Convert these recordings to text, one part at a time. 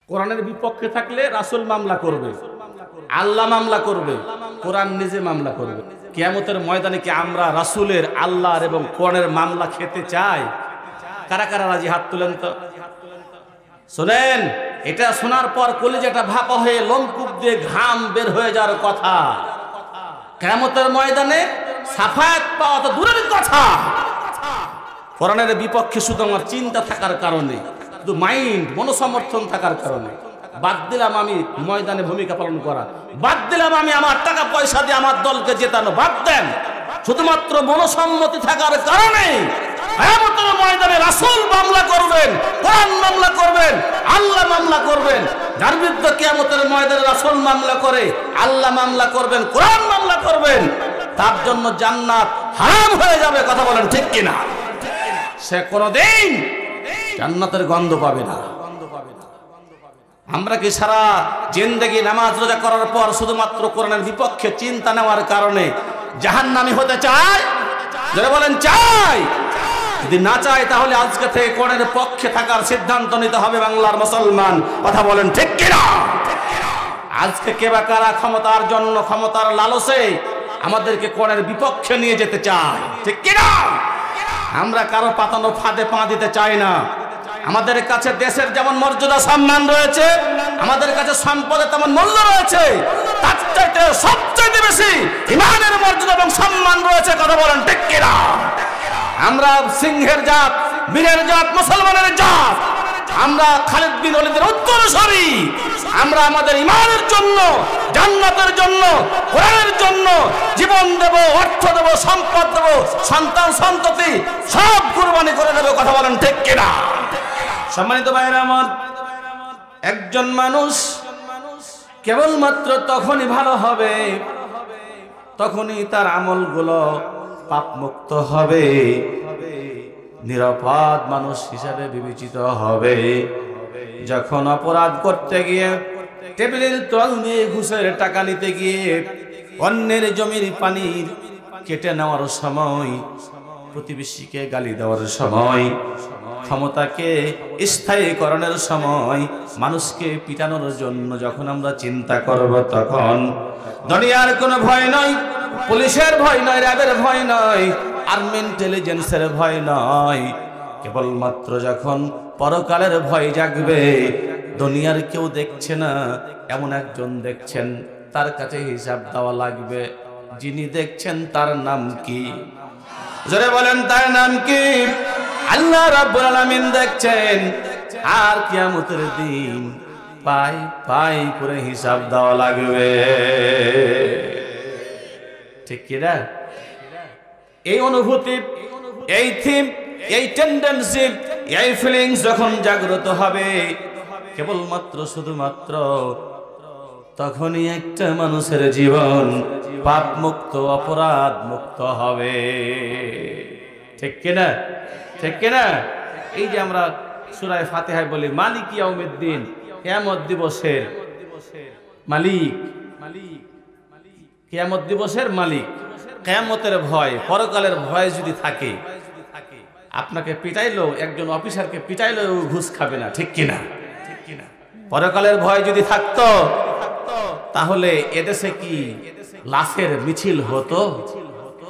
কোরআনের বিপক্ষে থাকলে রাসূল মামলা করবে, আল্লাহ মামলা করবে, কোরআন নিজে মামলা করবে। কিয়ামতের ময়দানে কি আমরা রাসূলের, আল্লাহর এবং কোরআনের মামলা খেতে চাই? কারা কারা রাজি হাত তুলেন তো। শুনেন, এটা শোনার পর কলিজাটা ভাপা হয়ে লোমকূপ দিয়ে ঘাম বের হয়ে যাওয়ার কথা। কিয়ামতের ময়দানে সাফায়াত পাওয়া তো দূরের কথা, কোরআনের বিপক্ষে শুধু আমার চিন্তা থাকার কারণে, শুধু মাইন্ড মনোসমর্থন থাকার কারণে বাদ দিলাম আমি ময়দানে ভূমিকা পালন করা, বাদ দিলাম আমি আমার টাকা পয়সা দিয়ে আমার দলকে জেতানো, বাদ দেন। শুধুমাত্র মনোসম্মতি থাকার কারণে কিয়ামতের ময়দানে রাসূল মামলা করবেন, কোরআন মামলা করবেন, আল্লাহ মামলা করবেন। যার বিরুদ্ধে কিয়ামতের ময়দানে রাসূল মামলা করে, আল্লাহ মামলা করবেন, কোরআন মামলা করবেন, তার জন্য জান্নাত হারাম হয়ে যাবে। কথা বলেন ঠিক কিনা? সে কোনদিন জান্নাতের গন্ধ পাবে না। আমরা কি সারা জিন্দেগি নামাজ রোজা করার পর শুধুমাত্র কোরআনের বিপক্ষে চিন্তা নেওয়ার কারণে জাহান্নামী হতে চাই? যারা বলেন চাই। যদি না চাই তাহলে আজকে থেকে কোরআনের পক্ষে থাকার সিদ্ধান্ত নিতে হবে বাংলার মুসলমান। কথা বলেন ঠিক কিনা? আজকে কে বা কারা ক্ষমতার জন্য, ক্ষমতার লালসে আমাদেরকে কোরআনের বিপক্ষে নিয়ে যেতে চায়, ঠিক কিনা? আমরা কারো পাতানো ফাঁদে পা দিতে চাই না। আমাদের কাছে দেশের যেমন মর্যাদা সম্মান রয়েছে, আমাদের কাছে সম্পদের তেমন মূল্য রয়েছে, তার চাইতে সবচেয়ে বেশি ইমানের মর্যাদা এবং সম্মান রয়েছে। কথা বলেন ঠিক কিনা? আমরা সিংহের জাত, বীরের জাত, মুসলমানের জাত। আমরা খালিদ বিন ওয়ালিদের উত্তরসূরি। আমরা আমাদের ইমানের জন্য, জান্নাতের জন্য, কোরআনের জন্য জীবন দেব, অর্থ দেব, সম্পদ দেব, সন্তান সন্ততি সব কুরবানি করে দেব। কথা বলেন ঠিক কিনা? সম্মানিত ভাইরা আমার, একজন মানুষ কেবলমাত্র তখনই ভালো হবে, তখনই তার আমলগুলো পাপ মুক্ত হবে, নিরাপদ মানুষ হিসাবে বিবেচিত হবে। যখন অপরাধ করতে গিয়ে, টেবিলের তল নিয়ে ঘুষের টাকা নিতে গিয়ে, অন্যের জমির পানি কেটে নেওয়ার সময়, প্রতিবেশীকে গালি দেওয়ার সময়, ক্ষমতাকে স্থায়ীকরণের সময়, মানুষকে পিটানোর জন্য যখন আমরা চিন্তা করব, তখন দুনিয়ার কোনো ভয় নয়, পুলিশের ভয় নয়, র্যাবের ভয় নয়, আর্মি ইন্টেলিজেন্সের ভয় নয়। কেবলমাত্র যখন পরকালের ভয় জাগবে, দুনিয়ার কেউ দেখছে না, এমন একজন দেখছেন, তার কাছে হিসাব দেওয়া লাগবে। যিনি দেখছেন তার নাম কি? জোরে বলেন, তার নাম কি? আল্লাহ রাব্বুল আলামিন দেখছেন। আর কিয়ামতের দিন পাই পাই করে হিসাব দেওয়া লাগবে, ঠিক কি না? এই অনুভূতি, এই থিম, এই টেন্ডেন্সি, এই ফিলিংস যখন জাগ্রত হবে, কেবলমাত্র শুধুমাত্র তখনই একটা মানুষের জীবন পাপ মুক্ত, অপরাধ মুক্ত হবে, ঠিক কিনা? ঠিক কিনা? এই যে আমরা সূরা ফাতিহায় বলি মালিক ইয়াউমিদ্দিন, কিয়ামত দিবসের মালিক, কিয়ামত দিবসের মালিক। কিয়ামতের ভয়, পরকালের ভয় যদি থাকে, আপনাকে পিটাইলো, একজন অফিসারকে পিটাইলো, ঘুষ খাবে না, ঠিক কিনা? পরকালের ভয় যদি থাকতো, তাহলে এদেশে কি লাশের মিছিল হতো?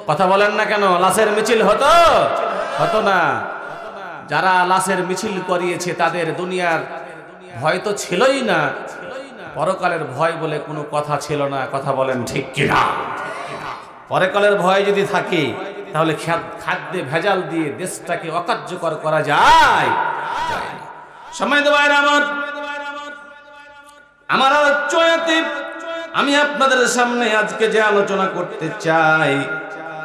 কথা বলেন না কেন? লাশের মিছিল হতো? হতো না। যারা লাশের মিছিল করিয়েছে তাদের দুনিয়ার ভয় তো ছিলই না, পরকালের ভয় বলে কোনো কথা ছিল না। কথা বলেন ঠিক কিনা? পরকালের ভয় যদি থাকে, তাহলে খাদ্যে ভেজাল দিয়ে দেশটাকে অকার্যকর করা যায়? সম্মানিত ভাইরা আমার, আমার আলোচনাতে আমি আপনাদের সামনে আজকে যে আলোচনা করতে চাই,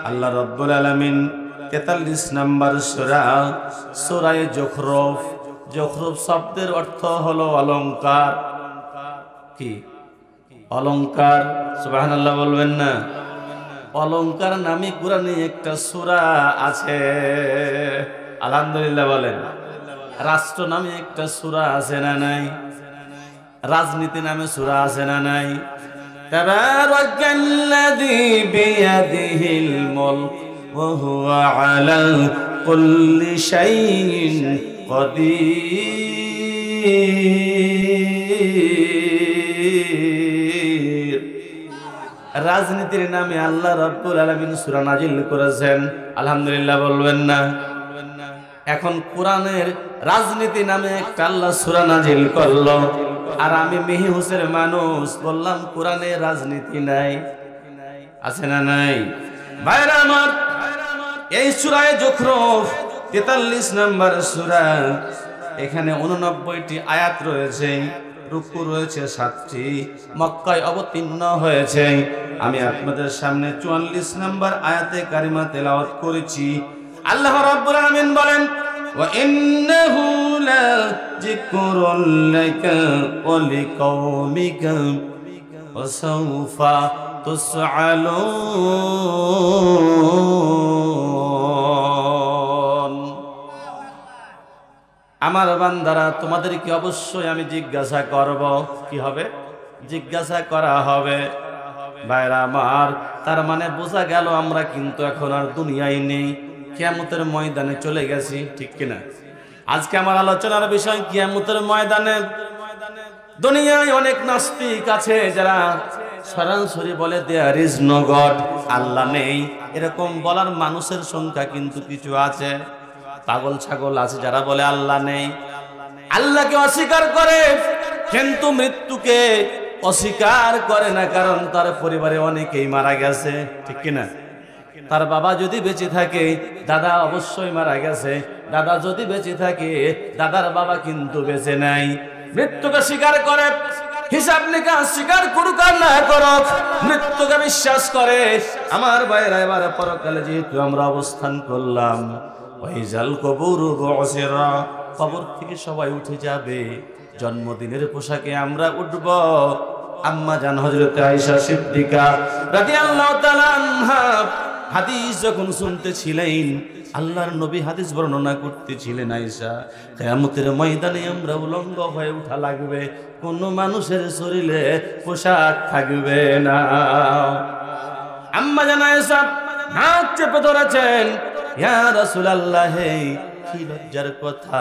আল্লাহ রাব্বুল আলামিন 43 নম্বর সূরা, সূরা যুখরুফ। যুখরুফ শব্দের অর্থ হলো অলংকার। কি অলংকার? সুবহানাল্লাহ বলবেন না? অলংকার নামে কোরআনে একটা সূরা আছে, আলহামদুলিল্লাহ বলেন। রাষ্ট্র নামে একটা সূরা আছে না নাই? রাজনীতি নামে সূরা আছে না নাই? তাবারাকাল্লাযী বিয়াদিহিল মুলক ওয়া হুয়া আলা কুল্লি শাইইন কাদির। রাজনীতির নামে আল্লাহ রাব্বুল আলামিন সূরা নাজিল করেছেন, আলহামদুলিল্লাহ বলবেন না? এখন কোরআনের রাজনীতি নামে একটা আল্লাহ সূরা নাজিল করলো, আর আমি মিহি হুসের মানুষ বললাম কোরআনে রাজনীতি নাই। আছে না নাই? ভাইরা আমার, এই সূরা যুখরুফ 43 নম্বর সূরা, এখানে 89টি আয়াত রয়েছে, রুকু রয়েছে 7টি, মক্কায় অবতীর্ণ হয়েছে। আমি আপনাদের সামনে 44 নম্বর আয়াতে কারিমা তেলাওয়াত করেছি। আল্লাহ রাব্বুল আলামিন বলেন, ওয়া ইন্নাহু লা যিকরুল লাকা ওয়া লিকাওমিকা ওয়া সাওফা তুসআলুন। আমার বান্দারা, তোমাদেরকে অবশ্যই আমি জিজ্ঞাসা করব। কি হবে? জিজ্ঞাসা করা হবে। ভাইরা আমার, তার মানে বোঝা গেল আমরা কিন্তু এখন আর দুনিয়ায় নেই, কিয়ামতের ময়দানে চলে গেছি, ঠিক কিনা? আজকে আমার আলোচনার বিষয় কিয়ামতের ময়দানে। দুনিয়ায় অনেক নাস্তিক আছে যারা সরাসরি বলে দেয়ার ইজ নো গড, আল্লাহ নেই। এরকম বলার মানুষের সংখ্যা কিন্তু কিছু আছে। পাগল ছাগল আছে যারা বলে আল্লাহ নেই, আল্লাহকে অস্বীকার করে, কিন্তু মৃত্যুকে অস্বীকার করে না, কারণ তার পরিবারে অনেকেই মারা গেছে, ঠিক কিনা? তার বাবা যদি বেঁচে থাকে, দাদা অবশ্যই মারা গেছে। দাদা যদি বেঁচে থাকে, দাদার বাবা কিন্তু বেঁচে নাই। মৃত্যুকে স্বীকার করে, হিসাব নিকাশ স্বীকার করুক আর না করুক, মৃত্যুকে বিশ্বাস করে। আমার ভাইরা, এবার পরকালে যেহেতু আমরা অবস্থান করলাম, ওয়াইজাল কবুরু বুসিরা, কবর থেকে সবাই উঠে যাবে, জন্মদিনের পোশাকে আমরা উঠব। আম্মা জান হযরত আয়েশা সিদ্দিকা রাদিয়াল্লাহু তাআলা আনহা হাদিস যখন শুনতেছিলেন, আল্লাহর নবী হাদিস বর্ণনা করতেছিলেন, আয়েশা, কিয়ামতের ময়দানে আমরা উলঙ্গ হয়ে উঠা লাগবে, কোন মানুষের শরীরে পোশাক থাকবে না। আম্মা জান আয়েশা হাত চেপে ধরেছেন, ইয়া রাসূলুল্লাহ, কি লজ্জার কথা,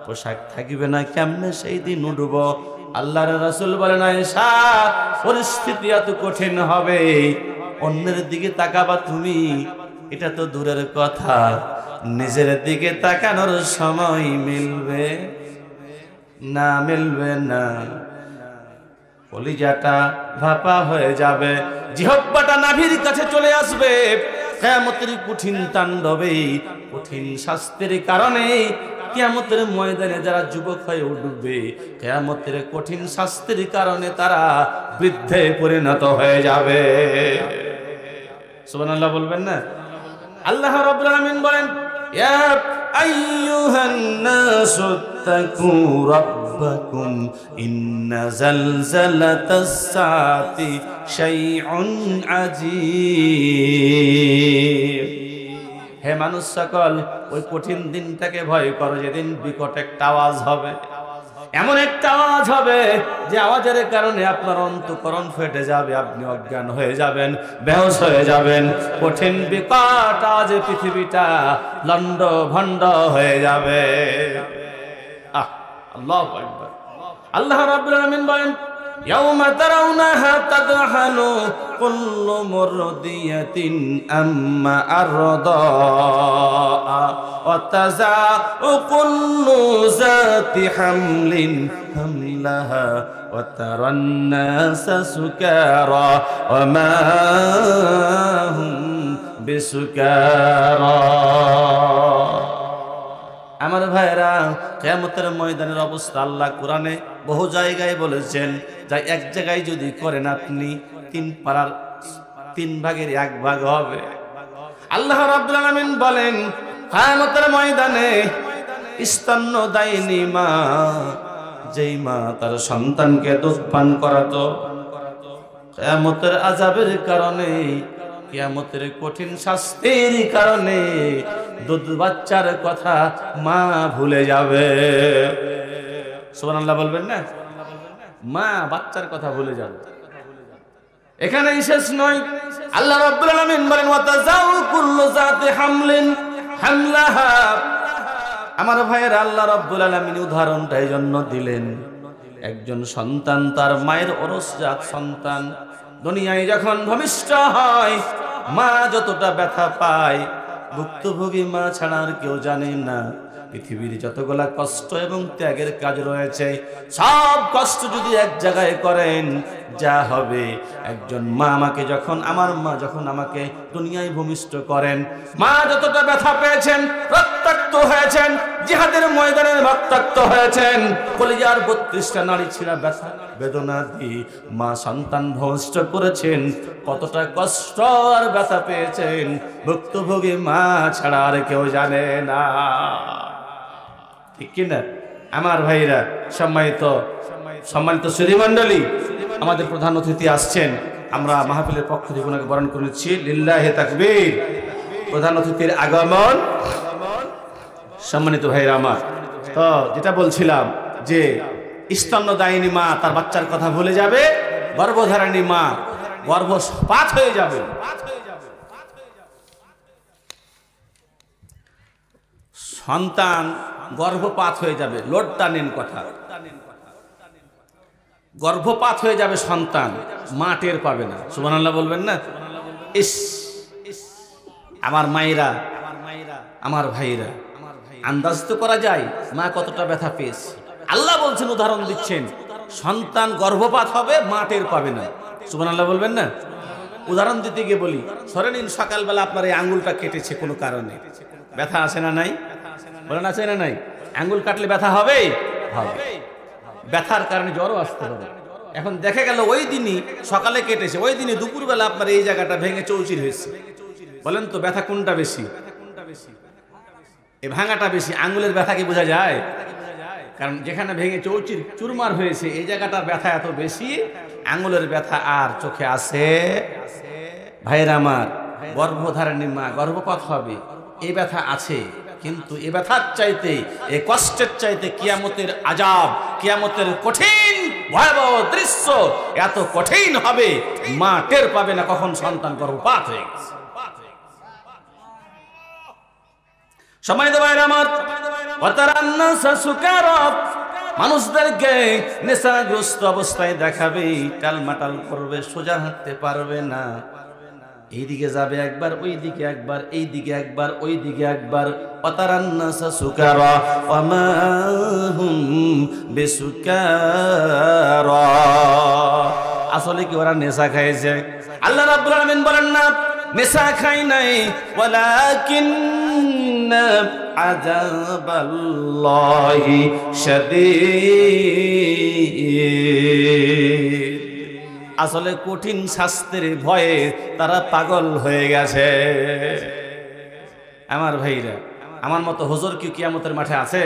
পোশাক থাকবে না, কেমনে সেই দিন উঠব? আল্লাহর রাসূল বলেন, আয়েশা, পরিস্থিতি এত কঠিন হবে, অন্যের দিকে তাকাবা তুমি, এটা তো দূরের কথা, নিজের দিকে তাকানোর সময় মিলবে না, মিলবে না। কলিজাটা ভাপা হয়ে যাবে, জিহ্বাটা নাভির কাছে চলে আসবে। কিয়ামতের কঠিন তাণ্ডবে, কঠিন শাস্তির কারণে কিয়ামতের ময়দানে যারা যুবক হয়ে উঠবে, কিয়ামতের কঠিন শাস্তির কারণে তারা বৃদ্ধে পরিণত হয়ে যাবে। সুবহানাল্লাহ বলবেন না? আল্লাহ রাব্বুল আলামিন বলেন, ইয়া আইয়ুহান নাসু তাকু রাব্বাকুম ইন্না জালজালাতাস সাআতি শাইউন আযীম। হে মানুষ সকল, ওই কঠিন দিনটাকে ভয় করো, যেদিন বিকট একটা আওয়াজ হবে, এমন একটা আওয়াজ হবে যে আওয়াজের কারণে আপনার অন্তঃকরণ ফেটে যাবে, আপনি অজ্ঞান হয়ে যাবেন, বেহুশ হয়ে যাবেন। কঠিন বিকট আওয়াজে পৃথিবীটা লন্ড ভন্ড হয়ে যাবে। আল্লাহু আকবার। আল্লাহ রাব্বুল আলামিন বলেন, ইয়াউমা তারাউনাহা তাদহানু কুল্লু মুরদিয়াতিন আম্মা আরদা ওয়া তাযাউ কুল্লু যাতি হামলিন হামলাহা ওয়া তারান নাসা সুকারা ওয়া মা হুম বিসুকারা। আমার ভাইরা, কিয়ামতের ময়দানের অবস্থা আল্লাহ কোরআনে বহু জায়গায় বলেছেন, যা এক জায়গায় যদি করেন আপনি 3 পারার 3 ভাগের 1 ভাগ হবে। আল্লাহ রাব্বুল আলামিন বলেন, কিয়ামতের ময়দানে স্তন্যদায়িনী মা, যেই মা তার সন্তানকে দুধ পান করাতো, কিয়ামতের আযাবের কারণে, কিয়ামতের কঠিন শাস্তির কারণে দুধ বাচ্চার কথা মা ভুলে যাবে। সুবহানাল্লাহ বলবেন না? মা বাচ্চার কথা ভুলে যাবে। এখানেই শেষ নয়, আল্লাহ রাব্বুল আলামিন বলেন, ওয়া তাযাউ কুল্লু যাতি হামলিন হামলাহা, আমার ভাইয়ের আল্লাহ রাব্বুল আলামিন উদাহরণটা এই জন্য দিলেন, একজন সন্তান তার মায়ের ওরসজাত সন্তান দুনিয়ায় যখন ভূমিষ্ঠ হয়, মা যতটা ব্যথা পায় ভুক্তভোগী মা ছাড়া আর কেউ জানে না। পৃথিবীর যতগুলা কষ্ট এবং ত্যাগের কাজ রয়েছে, সব কষ্ট যদি এক জায়গায় করেন যা হবে, একজন মা আমাকে যখন, আমার মা যখন আমাকে দুনিয়ায় ভূমিষ্ঠ করেন, মা যতটা ব্যথা পেয়েছেন, রক্তাক্ত হয়েছেন, জিহাদের ময়দানে রক্তাক্ত হয়েছেন, কলিজার 32টা নাড়ি ছিঁড়া ব্যথা বেদনা দিয়ে মা সন্তান ভূমিষ্ঠ করেছেন, কতটা কষ্ট আর ব্যথা পেয়েছেন ভুক্তভোগী মা ছাড়া আর কেউ জানে না। ঠিক কিনা আমার ভাইরা? সম্মানিত সুধীমণ্ডলী, আমাদের প্রধান অতিথি আসছেন, আমরা মাহফিলের পক্ষ থেকে ওনাকে বরণ করেছি। লিল্লাহে তাকবীর। প্রধান অতিথির আগমন। সম্মানিত ভাইরা আমার, তো যেটা বলছিলাম যে স্তন্যদায়িনী মা তার বাচ্চার কথা ভুলে যাবে, গর্ভধারিণী মা গর্ভপাত হয়ে যাবে। সন্তান গর্ভপাত হয়ে যাবে, লোডটা নেন কথা, গর্ভপাত হয়ে যাবে সন্তান, মা টের পাবে না। সুবহানাল্লাহ বলবেন না? ইস, আমার মায়েরা, আমার ভাইরা, আন্দাজ তো করা যায় মা কতটা ব্যথা পেয়েছে। আল্লাহ বলছেন, উদাহরণ দিচ্ছেন, সন্তান গর্ভপাত হবে, মা টের পাবে না। সুবহানাল্লাহ বলবেন না? উদাহরণ দিতে গিয়ে বলি, ধরে নিন সকালবেলা আপনার এই আঙ্গুলটা কেটেছে কোনো কারণে, ব্যথা আছে না নাই? বলেন আছে না নাই? আঙ্গুল কাটলে ব্যথা হবে? হবে। ব্যথার কারণে জ্বরও আসতে হবে। এখন দেখা গেল ওই দিনই সকালে কেটেছে, ওই দিনই দুপুরবেলা আপনার এই জায়গাটা ভেঙে চৌচির হয়েছে। বলেন তো ব্যথা কোনটা বেশি? এই ভাঙাটা বেশি। আঙ্গুলের ব্যথা কি বোঝা যায়? কারণ যেখানে ভেঙে চৌচির চুরমার হয়েছে এই জায়গাটার ব্যথা এত বেশি, আঙ্গুলের ব্যথা আর চোখে আসে? ভাইয়ের আমার, গর্ভধারিণী মা গর্ভপাত হবে, এই ব্যথা আছে, কিন্তু এ ব্যথার চাইতে, এ কষ্টের চাইতে কিয়ামতের আযাব, কিয়ামতের কঠিন ভয়াবহ দৃশ্য এত কঠিন হবে, মা টের পাবে না কখন সন্তান গর্ভপাত হয়ে গেছে। সম্মানিত ভাইরা আমার, মানুষদেরকে নেশাগ্রস্ত অবস্থায় দেখাবে, টালমাটাল করবে, সোজা হাঁটতে পারবে না, এইদিকে যাবে একবার, ওইদিকে একবার, এইদিকে একবার, ওইদিকে একবার। ওয়াতারান্নাসা সুকারা ওয়া মা হুম বিসুকারা। আসলে কি ওরা নেশা খাইছে? আল্লাহ রাব্বুল আলামিন বলেন না নেশা খাই নাই, ওয়ালাকিন্না আযাবাল্লাহি শাদীদ। আসলে কঠিন শাস্তির ভয়ে তারা পাগল হয়ে গেছে। আমার ভাইরা, আমার মতো হুজুর কি কিয়ামতের মাঠে আছে?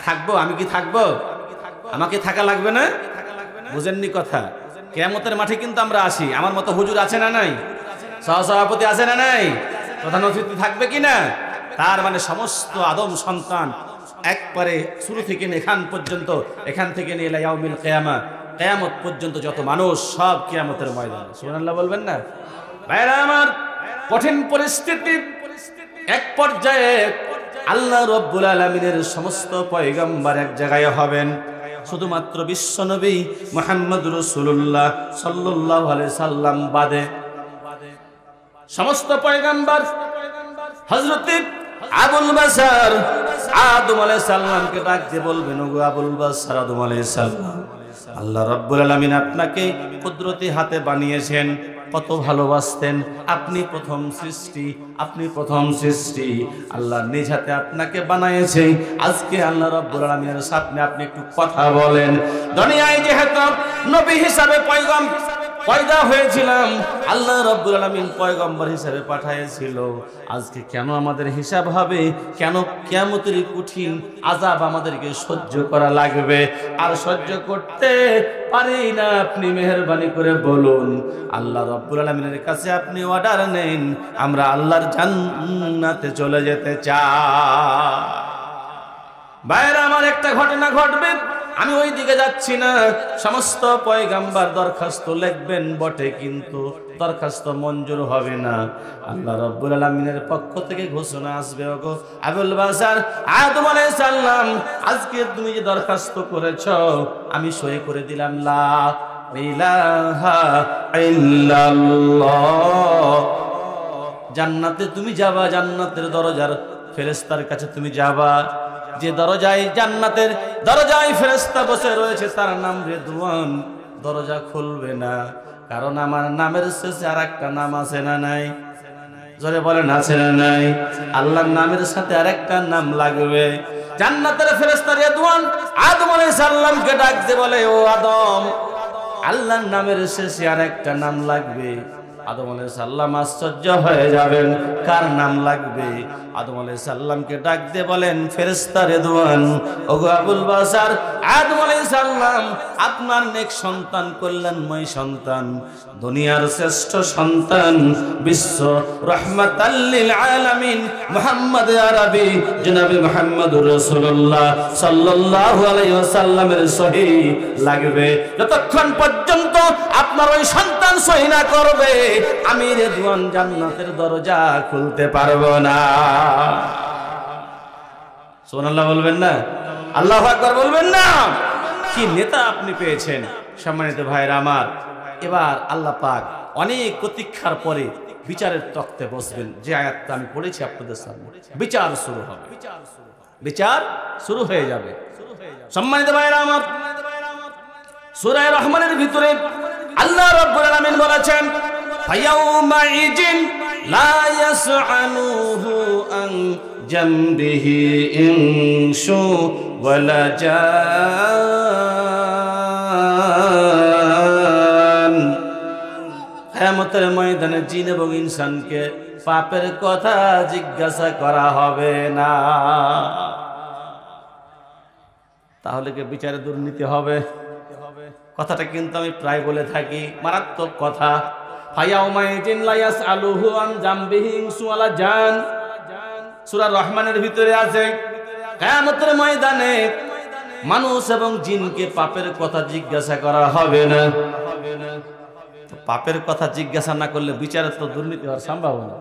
থাকবো? আমি কি থাকবো? আমাকে থাকা লাগবে না? বুঝেননি কথা? কিয়ামতের মাঠে কিন্তু আমরা আসি। আমার মতো হুজুর আছে না নাই? সহসভাপতি আছে না নাই? প্রধান অতিথি থাকবে কি না? তার মানে সমস্ত আদম সন্তান একবারে শুরু থেকে এখান পর্যন্ত, এখান থেকে নিয়ে ইয়াউমুল কিয়ামা, কিয়ামত পর্যন্ত যত মানুষ সব কিয়ামতের ময়দানে। সুবহানাল্লাহ বলবেন না? ভাইরা আমার, কঠিন পরিস্থিতি, এক পর্যায়ে আল্লাহ রাব্বুল আলামিনের সমস্ত পয়গম্বর এক জায়গায় হবেন, শুধুমাত্র বিশ্বনবী মুহাম্মদ রাসূলুল্লাহ সাল্লাল্লাহু আলাইহি সাল্লাম বাদে সমস্ত পয়গম্বর হযরত আবুল বাশার আদম আলাইহিস সালামকে ডাক দিয়ে বলবেন, ওগো আবুল বাশার আদম আলাইহিস সালাম, আল্লাহ রাব্বুল আলামিন আপনাকে কুদরতি হাতে বানিয়েছেন, কত ভালোবাসতেন, আপনি প্রথম সৃষ্টি, আপনি প্রথম সৃষ্টি, আল্লাহ নিজ হাতে আপনাকে বানিয়েছে। আজকে আল্লাহ রাব্বুল আলামিনের সামনে আপনি একটু কথা বলেন। দুনিয়ায় যেহেতু নবী হিসাবে পয়দা হয়েছিলাম, আল্লাহ রাব্বুল আলামিন পয়গম্বর হিসেবে পাঠিয়েছিল, আজকে কেন আমাদের হিসাব হবে? কেন কিয়ামতের কঠিন আযাব আমাদেরকে সহ্য করা লাগবে? আর সহ্য করতে পারি না, আপনি মেহেরবানি করে বলুন। আল্লাহ রাব্বুল আলামিনের কাছে আপনি অর্ডার নেন, আমরা আল্লাহর জান্নাতে চলে যেতে চাই। বাইরে আমার একটা ঘটনা ঘটবে, আমি ওই দিকে যাচ্ছি না। সমস্ত পয়গাম্বার দরখাস্ত লিখবেন বটে, কিন্তু দরখাস্ত মঞ্জুর হবে না। আল্লাহ রাব্বুল আলামিনের পক্ষ থেকে ঘোষণা আসবে, ওগো আবুল বাশার, আদম আলাইহিস সালাম, আজকে তুমি যে দরখাস্ত করেছো আমি সই করে দিলাম, লা ইলাহা ইল্লাল্লাহ। জান্নাতে তুমি যাবা, জান্নাতের দরজার ফেরেশতার কাছে তুমি যাবা, যে দরজায় জান্নাতের দরজায় ফেরেশতা বসে রয়েছে তার নাম রিদওয়ান। দরজা খুলবে না, কারণ আমার নামের শেষে আর একটা নাম আছে না নাই? জোরে বলেন আছে না নাই? আল্লাহর নামের সাথে আরেকটা নাম লাগবে। জান্নাতের ফেরেশতা রিদওয়ান আদম আলাইহিস সালামকে ডাকতে বলে, ও আদম, আল্লাহর নামের শেষে আরেকটা নাম লাগবে। আদম আলাইহিস সালাম আশ্চর্য হয়ে যাবেন, কার নাম লাগবে? আদম আলাইহিস সালামকে ডাক দিয়ে বলেন, ফেরেশতা রিদওয়ান, ওগো আবুল বাশার, আদম আলাইহিস সালাম আপনার নেক সন্তান, কল্যাণময় সন্তান, দুনিয়ার শ্রেষ্ঠ সন্তান, বিশ্ব রাহমাতাল লিল আলামিন মুহাম্মদ আরবি জনাবে মুহাম্মদুর রাসূলুল্লাহ সাল্লাল্লাহু আলাইহি ওয়াসাল্লামের সহি লাগবে। যতক্ষণ পর্যন্ত আপনার ওই সন্তান সহি না করবে, আমি রিদওয়ান জান্নাতের দরজা খুলতে পারবো না। সুবহানাল্লাহ বলবেন না? আল্লাহু আকবার বলবেন না? কি নেতা আপনি পেয়েছেন সম্মানিত ভাইরা আমার। এবার আল্লাহ পাক অনেক প্রতীক্ষার পরে বিচারের তখ্তে বসবেন। যে আয়াতটা আমি পড়েছি আপনাদের সামনে, বিচার শুরু হবে, বিচার শুরু হয়ে যাবে। সম্মানিত ভাইরা আমার, সূরা রহমানের ভিতরে আল্লাহ রাব্বুল আলামিন বলেছেন, ফায়াউমাইজিন লা ইয়াসআলুহু আন জামবিহি ইনসু ওয়ালা জান। কিয়ামতের ময়দানে জিন এবং ইনসানকে পাপের কথা জিজ্ঞাসা করা হবে না। তাহলে কি বিচারে দুর্নীতি হবে? কথাটা কিন্তু আমি প্রায় বলে থাকি, মারাত্মক কথা। ফায়াউমাইজিন লা ইয়াসআলুহু আন জামবিহি ইনসু ওয়ালা জান, সূরা রহমানের ভিতরে আছে। কিয়ামতের ময়দানে মানুষ এবং জিনকে পাপের কথা জিজ্ঞাসা করা হবে না। পাপের কথা জিজ্ঞাসা না করলে বিচারে তো দুর্নীতি হওয়ার সম্ভাবনা।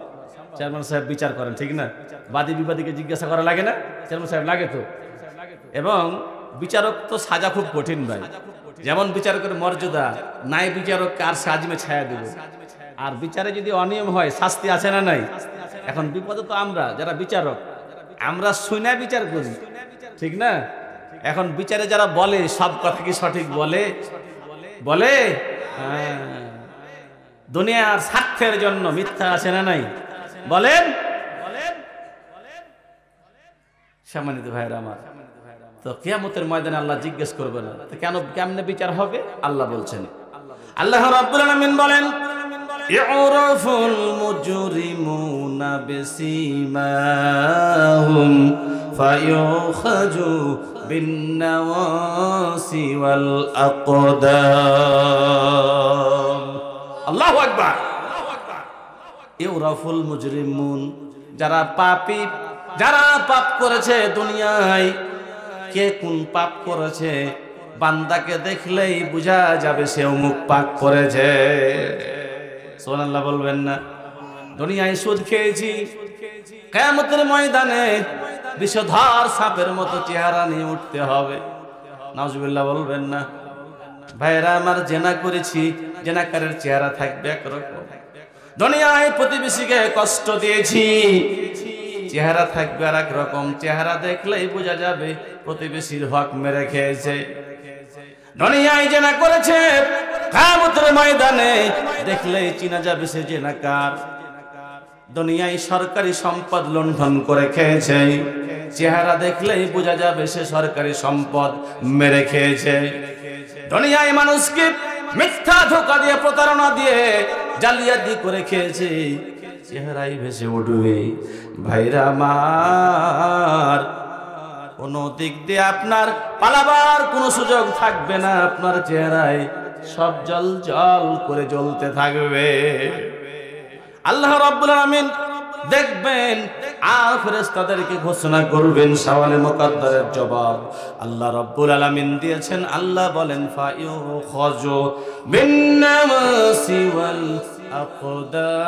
চেয়ারম্যান সাহেব বিচার করেন, ঠিক না? বাদী বিবাদীকে জিজ্ঞাসা করা লাগে না? চেয়ারম্যান সাহেব লাগে তো। এবং বিচারক তো সাজা খুব কঠিন ভাই। যেমন বিচারকের মর্যাদা, নাই বিচারককে আর সাজিমে ছায়া দেবে। আর বিচারে যদি অনিয়ম হয় শাস্তি আছে না নাই? এখন বিপদে তো আমরা যারা বিচারক, আমরা শুনে বিচার করি, ঠিক না? এখন বিচারে যারা বলে সব কথা কি সঠিক বলে? বলে দুনিয়ার স্বার্থের জন্য মিথ্যা আছে না নাই? বলেন। সম্মানিত ভাইরা আমার, তো কিয়ামতের ময়দানে আল্লাহ জিজ্ঞেস করবে না, তো কেমনে বিচার হবে? আল্লাহ বলছেন, আল্লাহ রাব্বুল আলামিন বলেন, ইউরাফুল মুজরিমুনা বিসিমাহুম ফায়ুখাযু বিন্নাওয়াসি ওয়াল আকদাম। আল্লাহু আকবার। ইউরাফুল মুজরিমুন, যারা পাপী, যারা পাপ করেছে দুনিয়ায়, কে কোন পাপ করেছে বান্দাকে দেখলেই বোঝা যাবে সে অমুক পাপ করেছে। সুবহানাল্লাহ বলবেন না? দুনিয়ায় সুদ খেয়েছি, কিয়ামতের ময়দানে বিষধর সাপের মতো চেহারা নিয়ে উঠতে হবে। নাউজুবিল্লাহ বলবেন না? ভাইরা আমার, জেনা করেছি, জেনাকারের চেহারা থাকবে একরকম। দুনিয়ায় প্রতিবেশীকে কষ্ট দিয়েছি, চেহারা থাকবে আর এক রকম। চেহারা দেখলেই বোঝা যাবে প্রতিবেশীর হক মেরে খেয়েছে। দুনিয়ায় জেনা করেছে, কিয়ামতের ময়দানে দেখলেই চিনা যাবে সে জেনাকার। দুনিয়ায় সরকারি সম্পদ লুণ্ঠন করে খেয়েছে, চেহারা দেখলেই বোঝা যাবে সে সরকারি সম্পদ মেরে খেয়েছে। দুনিয়ায় মানুষকে মিথ্যা ধোঁকা দিয়ে, প্রতারণা দিয়ে, জালিয়াতি করে খেয়েছে, চেহারাই ভেসে উঠবে। ভাইরা আমার, কোন দিক দিয়ে আপনার পালাবার কোনো সুযোগ থাকবে না। আপনার চেহারায় সব জল জল করে জ্বলতে থাকবে। আল্লাহ রাব্বুল আলামিন দেখবেন আর ফেরেশতাদেরকে ঘোষণা করবেন সওয়ালে মুকাদ্দারের জবাব আল্লাহ রাব্বুল আলামিন দিয়েছেন। আল্লাহ বলেন ফায়ুখাযু বিন্নামাসি ওয়াল আকদাম।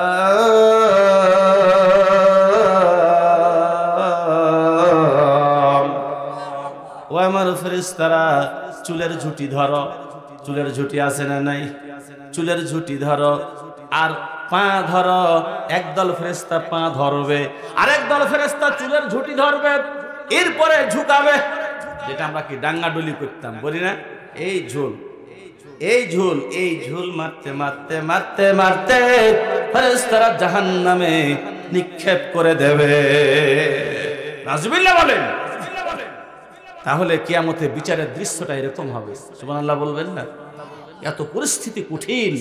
ও আমার ফেরেশতারা, চুলের ঝুঁটি ধরো। চুলের ঝুঁটি আছে না নাই? চুলের ঝুঁটি ধরো আর পা ধরো। একদল ফেরেশতা পা ধরবে, আরেক দল ফেরেশতা চুলের ঝুঁটি ধরবে, এরপরে ঝুঁকাবে। যেটা আমরা কি ডাঙ্গাডুলি করতাম, বলি না? এই ঝুল, এই ঝুল, এই ঝুল মারতে মারতে মারতে মারতে ফেরেশতারা জাহান্নামে নিক্ষেপ করে দেবে। নাউজুবিল্লাহ বলেন। তাহলে কিয়ামতে বিচারের দৃশ্যটা এরকম হবে। সুবহানাল্লাহ বলবেন না? এত পরিস্থিতি কঠিন,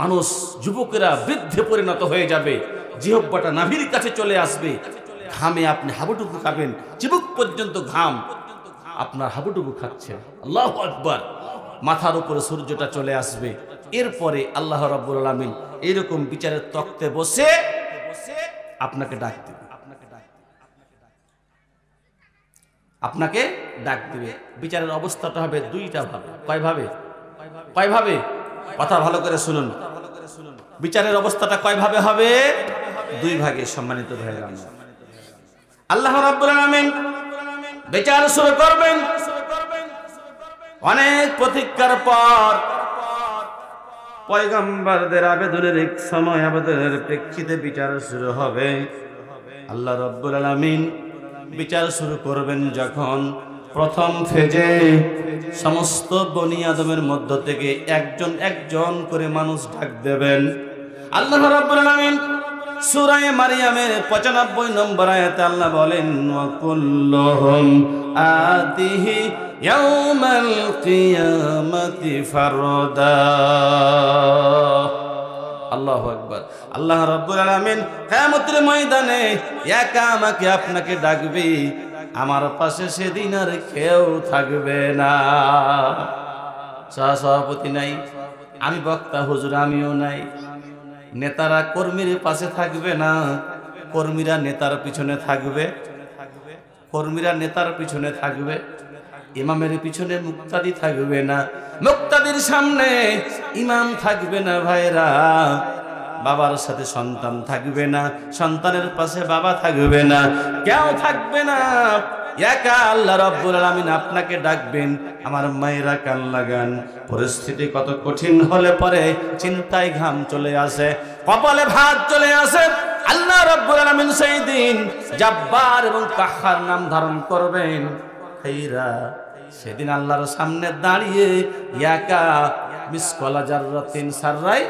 মানুষ যুবকেরা বৃদ্ধে পরিণত হয়ে যাবে, জিহ্বাটা নাভির কাছে চলে আসবে, ঘামে আপনি হাবুডুবু খাবেন, চিবুক পর্যন্ত ঘাম আপনার হাবুডুবু খাচ্ছে। আল্লাহু আকবার। মাথার উপরে সূর্যটা চলে আসবে। এরপরে আল্লাহ রাব্বুল আলামিন এরকম বিচারের তখ্তে বসে আপনাকে ডাক দিবে, আপনাকে ডাক দিবে। বিচারের অবস্থাটা হবে দুইটা ভাবে। কয় ভাবে? কয় ভাবে? কথা ভালো করে শুনুন। বিচারের অবস্থাটা কয় ভাবে হবে? দুই ভাগে। সম্মানিত ভাইরা, আল্লাহ রাব্বুল আলামিন বিচার শুরু করবেন। অনেক প্রতীক্ষার পর পয়গম্বরদের আবেদনের এক সময়, আবেদনের প্রেক্ষিতে বিচার শুরু হবে। আল্লাহ রাব্বুল আলামিন বিচার শুরু করবেন যখন প্রথম ফেজে সমস্ত বনি আদমের মধ্য থেকে একজন একজন করে মানুষ ডাক দেবেন। আল্লাহ রাব্বুল আলামিন সূরা মারইয়ামের 95 নম্বর আয়াতে আল্লাহ বলেন ওয়া কুল্লুহুম আতিহি ইয়াউমাল কিয়ামাতি ফারদা। আল্লাহু আকবার। আল্লাহ রাব্বুল আলামিন কিয়ামতের ময়দানে একা আমাকে আপনাকে ডাকবে, আমার পাশে সেদিন আর কেউ থাকবে না। সভাপতি নাই, আমি বক্তা হুজুর আমিও নাই, নেতারা কর্মীর পাশে থাকবে না, কর্মীরা নেতার পিছনে থাকবে, কর্মীরা নেতার পিছনে থাকবে, ইমামের পিছনে মুক্তাদি থাকবে না, মুক্তাদির সামনে ইমাম থাকবে না। ভাইরা, বাবার সাথে সন্তান থাকবে না, সন্তানের পাশে বাবা থাকবে না, কেউ থাকবে না। একা আল্লাহ রাব্বুল আলামিন আপনাকে ডাকবেন। আমার মায়েরা কান লাগান। পরিস্থিতি কত কঠিন হলে পরে চিন্তায় ঘাম চলে আসে, কপালে ভাত চলে আসে। আল্লাহ রাব্বুল আলামিন সেই দিন জাব্বার এবং কাহ্হার নাম ধারণ করবেন। ভাইরা, সেদিন আল্লাহর সামনে দাঁড়িয়ে একা মিসকালা জাররাতিন সাররাই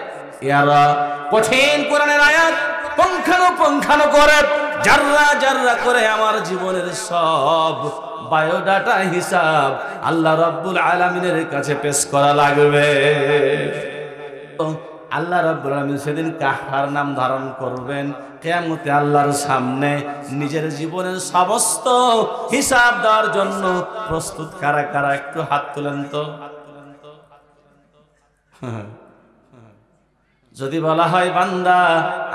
ইয়ারা, কঠিন কোরআনের আয়াত পুঙ্খানুপুঙ্খানু করে জাররা জাররা করে আমার জীবনের সব বায়োডাটা হিসাব আল্লাহ রাব্বুল আলামিনের কাছে পেশ করা লাগবে। আল্লাহ রাব্বুল আলামিন সেদিন কাহ্হার নাম ধারণ করবেন। কিয়ামতে আল্লাহর সামনে নিজের জীবনের সমস্ত হিসাব দেওয়ার জন্য প্রস্তুত কারা কারা একটু হাত তুলেন তো। যদি বলা হয় বান্দা,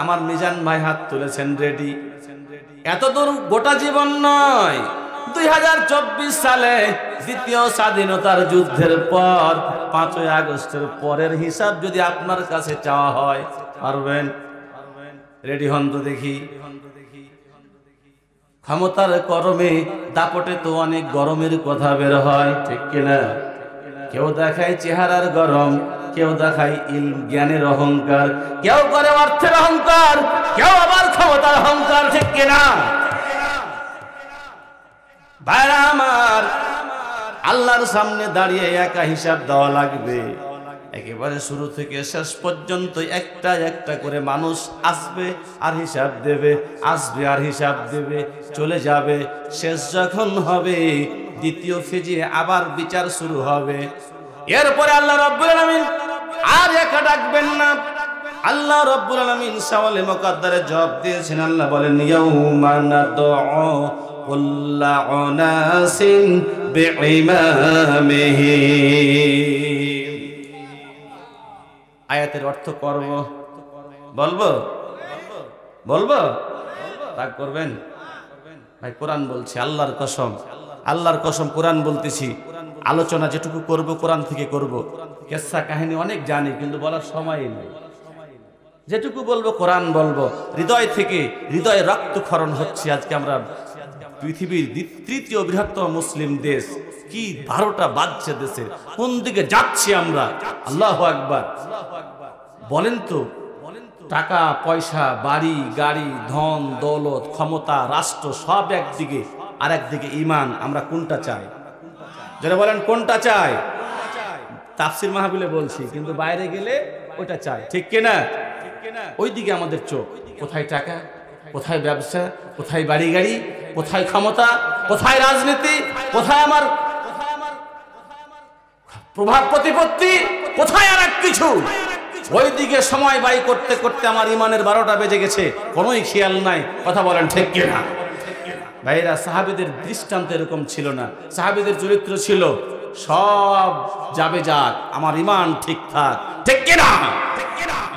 আমার মিজান ভাই হাত তুলেছেন, রেডি। এত দূর গোটা জীবন নয়, 2024 সালে দ্বিতীয় স্বাধীনতার যুদ্ধের পর 5ই আগস্টের পরের হিসাব যদি আপনার কাছে চাওয়া হয়, পারবেন? রেডি হন তো দেখি। ক্ষমতার গরমে দাপটে তো অনেক গরমের কথা বের হয়, ঠিক কিনা? কেউ দেখায় চেহারার গরম, কেউ দেখায় জ্ঞানের অহংকার, কেউ করে অর্থের অহংকার, কেউ আবার ক্ষমতার অহংকার, ঠিক কিনা? ভাইরা আমার, আল্লাহর সামনে দাঁড়িয়ে একা হিসাব দেওয়া লাগবে। একেবারে শুরু থেকে শেষ পর্যন্ত একটা একটা করে মানুষ আসবে আর হিসাব দেবে, আসবে আর হিসাব দেবে, চলে যাবে। শেষ যখন হবে, দ্বিতীয় ফেজে আবার বিচার শুরু হবে। এরপরে আল্লাহ রাব্বুল আলামিন আর একা ডাকবেন না। আল্লাহ রাব্বুল আলামিন সওয়ালে মুকাদ্দারে জবাব দিয়েছেন। আল্লাহ বলেন ইয়াউমা নাদউ কুল্লা উনাসিন বিইমামিহি। আয়াতের অর্থ করব, বলবো বলবো রাগ করবেন ভাই? কোরআন বলছে, আল্লাহর কসম, আল্লাহর কসম কোরআন বলতেছি। আলোচনা যেটুকু করব কোরআন থেকে করব। কেসা কাহিনী অনেক জানি, কিন্তু বলার সময় নেই। যেটুকু বলবো কোরআন বলবো, হৃদয় থেকে। হৃদয়ে রক্তক্ষরণ হচ্ছে। আজকে আমরা পৃথিবীর তৃতীয় বৃহত্তম মুসলিম দেশ, কি 12টা বাজছে দেশের, কোন দিকে যাচ্ছি আমরা? আল্লাহু আকবার। বলেন তো, টাকা পয়সা, বাড়ি গাড়ি, ধন দৌলত, ক্ষমতা, রাষ্ট্র সব একদিকে, আর একদিকে ইমান। আমরা কোনটা চাই? যারা বলেন কোনটা চাই? তাফসির মাহফিলে বলছি, কিন্তু বাইরে গেলে ওইটা চাই, ঠিক কিনা? ওইদিকে আমাদের চোখ। কোথায় টাকা, কোথায় ব্যবসা, কোথায় বাড়ি গাড়ি, কোথায় ক্ষমতা, কোথায় রাজনীতি, কোথায় আমার প্রভাব প্রতিপত্তি, কোথায় আর এক কিছু। ওইদিকে সময় ব্যয় করতে করতে আমার ইমানের 12টা বেজে গেছে, কোনোই খেয়াল নাই। কথা বলেন ঠিক কিনা? ভাইরা, সাহাবীদের দৃষ্টান্ত এরকম ছিল না। সাহাবীদের চরিত্র ছিল সব যাবে যাক, আমার ইমান ঠিক থাক, ঠিক কিনা?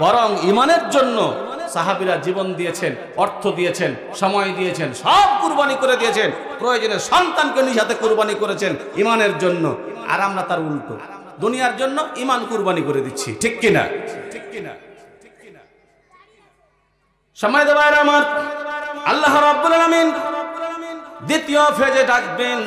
বরং ইমানের জন্য সাহাবীরা জীবন দিয়েছেন, অর্থ দিয়েছেন, সময় দিয়েছেন, সব কুরবানি করে দিয়েছেন। প্রয়োজনে সন্তানকে নিজ হাতে কুরবানি করেছেন ইমানের জন্য। আর আমরা তার উল্টো, দুনিয়ার জন্য ইমান কুরবানি করে দিচ্ছি, ঠিক কিনা? সম্মানিত ভাইরা আমার, আল্লাহ রাব্বুল আলামিন দ্বিতীয় ফেজে ডাকবেন,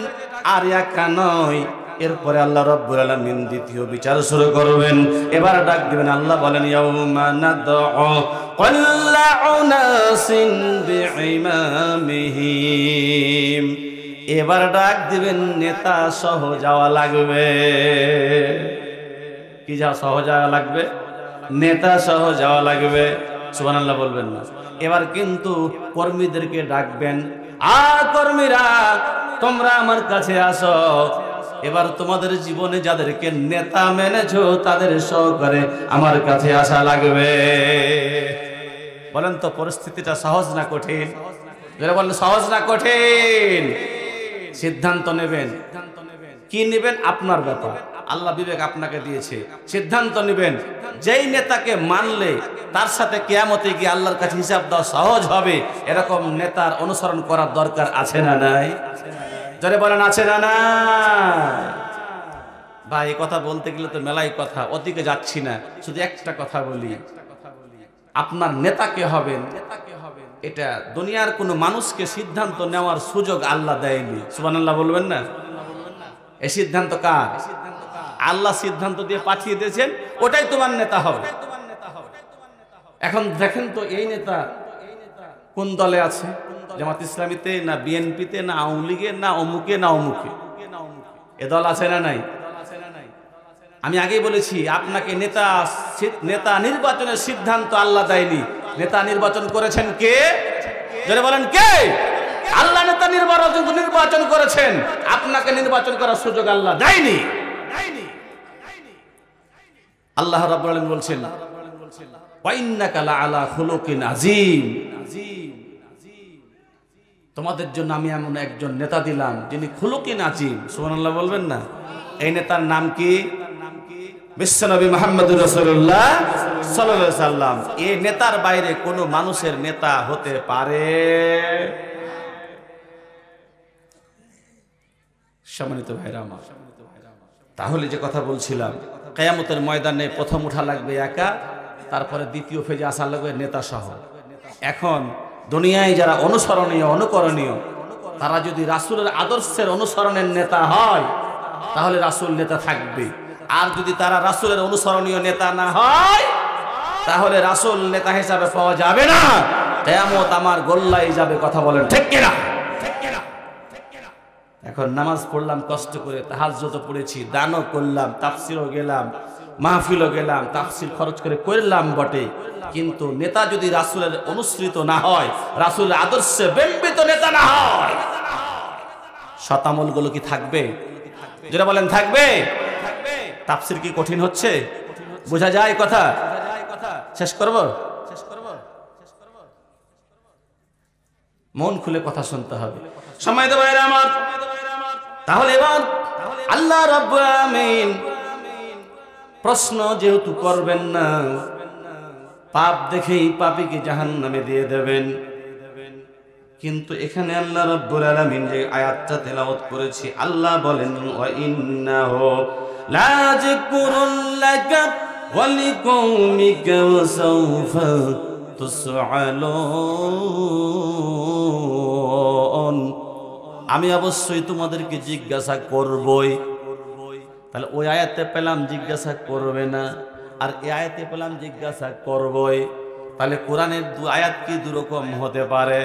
আর একা নয়। এরপরে আল্লাহ রাব্বুল আলামিন দ্বিতীয় বিচার শুরু করবেন। এবার ডাক দিবেন, আল্লাহ বলেন, ইয়াউমা নাদউ কুল্লা উনাসিন বিইমামিহিম। এবার ডাক দিবেন, নেতা সহ যাওয়া লাগবে। কি সহ যাওয়া লাগবে? নেতা সহ যাওয়া লাগবে। সুবহানাল্লাহ বলবেন না? এবার কিন্তু কর্মীদেরকে ডাকবেন, কর্মীরা তোমরা আমার কাছে আসো। এবার তোমাদের জীবনে যাদেরকে নেতা মেনেছো তাদের সহকারে আমার কাছে আসা লাগবে। বলেন তো, পরিস্থিতিটা সহজ না কঠিন? যারা বলেন সহজ না কঠিন? সিদ্ধান্ত নেবেন। কি নেবেন? আপনার ব্যাপার। আল্লাহ বিবেক আপনাকে দিয়েছে, সিদ্ধান্ত নেবেন। যেই নেতাকে মানলে তার সাথে কিয়ামতে গিয়ে আল্লাহর কাছে হিসাব দেওয়া সহজ হবে, এরকম নেতার অনুসরণ করার দরকার আছে না নাই? যারা বলেন আছে না না? ভাই, এই কথা বলতে গেলে তো মেলাই কথা, ওদিকে যাচ্ছি না। শুধু একটা কথা বলি, আপনার নেতাকে হবেন, এটা দুনিয়ার কোনো মানুষকে সিদ্ধান্ত নেওয়ার সুযোগ আল্লাহ দেয়নি। সুবহানাল্লাহ বলবেন না? এই সিদ্ধান্ত কার? আল্লাহ সিদ্ধান্ত দিয়ে পাঠিয়ে দিয়েছেন, ওটাই তোমার নেতা হবে। এখন দেখেন তো, এই নেতা কোন দলে আছে? জামাত ইসলামীতে, না বিএনপিতে, না আওয়ামী লীগে, না অমুকে না অমুকে? এ দল আছে না নাই? আমি আগেই বলেছি, আপনাকে নেতা নির্বাচনের সিদ্ধান্ত আল্লাহ দেয়নি। নেতা নির্বাচন করেছেন কে? যারা বলেন কে? আল্লাহ নেতা নির্বাচন করেছেন, আপনাকে নির্বাচন করার সুযোগ আল্লাহ দেয়নি। আল্লাহ রাব্বুল আলামিন বলছেন, ওয়া ইন্নাকা লাআলা খুলুকিন আযীম। তোমাদের জন্য আমি এমন একজন নেতা দিলাম যিনি খুলুকিন আযীম। সুবহানাল্লাহ বলবেন না? এই নেতার নাম কি? বিশ্বনবী মুহাম্মদুর রাসূলুল্লাহ সাল্লাল্লাহু আলাইহি সাল্লাম। এই নেতার বাইরে কোনো মানুষের নেতা হতে পারে? সম্মানিত ভাইরা আমার, তাহলে যে কথা বলছিলাম, কিয়ামতের ময়দানে প্রথম উঠা লাগবে একা, তারপরে দ্বিতীয় ফেজে আসা লাগবে নেতা সহ। এখন দুনিয়ায় যারা অনুসরণীয়, অনুকরণীয়, তারা যদি রাসূলের আদর্শের অনুসরণের নেতা হয়, তাহলে রাসূল নেতা থাকবে। আর যদি তারা রাসূলের অনুসরণীয় নেতা না হয়, তাহলে রাসূল নেতা হিসাবে পাওয়া যাবে না। কিয়ামত আমার গোল্লায় যাবে। কথা বলেন ঠিক কিনা? এখন নামাজ পড়লাম কষ্ট করে, তাহাজ্জুদও পড়েছি, দানও করলাম, তাফসিরও গেলাম, মাহফিলও গেলাম, তাফসির খরচ করে করলাম বটে, কিন্তু নেতা যদি রাসূলের অনুসৃত না হয়, রাসূলের আদর্শে বিম্বিত নেতা না হয়, শতামলগুলো কি থাকবে? যেটা বলেন থাকবে? তাফসির কি কঠিন হচ্ছে? বোঝা যায় কথা? শেষ করব? মন খুলে কথা শুনতে হবে। সম্মানিত ভাইরা আমার, তাহলে এবার আল্লাহ রাব্বুল আলামিন প্রশ্ন যেহেতু করবেন না, পাপ দেখেই পাপীকে জাহান্নামে দিয়ে দেবেন। কিন্তু এখানে আল্লাহ রাব্বুল আলামিন যে আয়াতটা তেলাওয়াত করেছি, আল্লাহ বলেন ওয়া ইন্নাহু লা যিকরুল লাকা ওয়া লিকাউমিকা ওয়া সাওফা তুসআলুন। আমি অবশ্যই তোমাদেরকে জিজ্ঞাসা করবই। তাহলে ওই আয়াতে পেলাম জিজ্ঞাসা করবে না, আর এই আয়াতে পেলাম জিজ্ঞাসা করবই। তাহলে কোরআনের দু আয়াত কি দুরকম হতে পারে?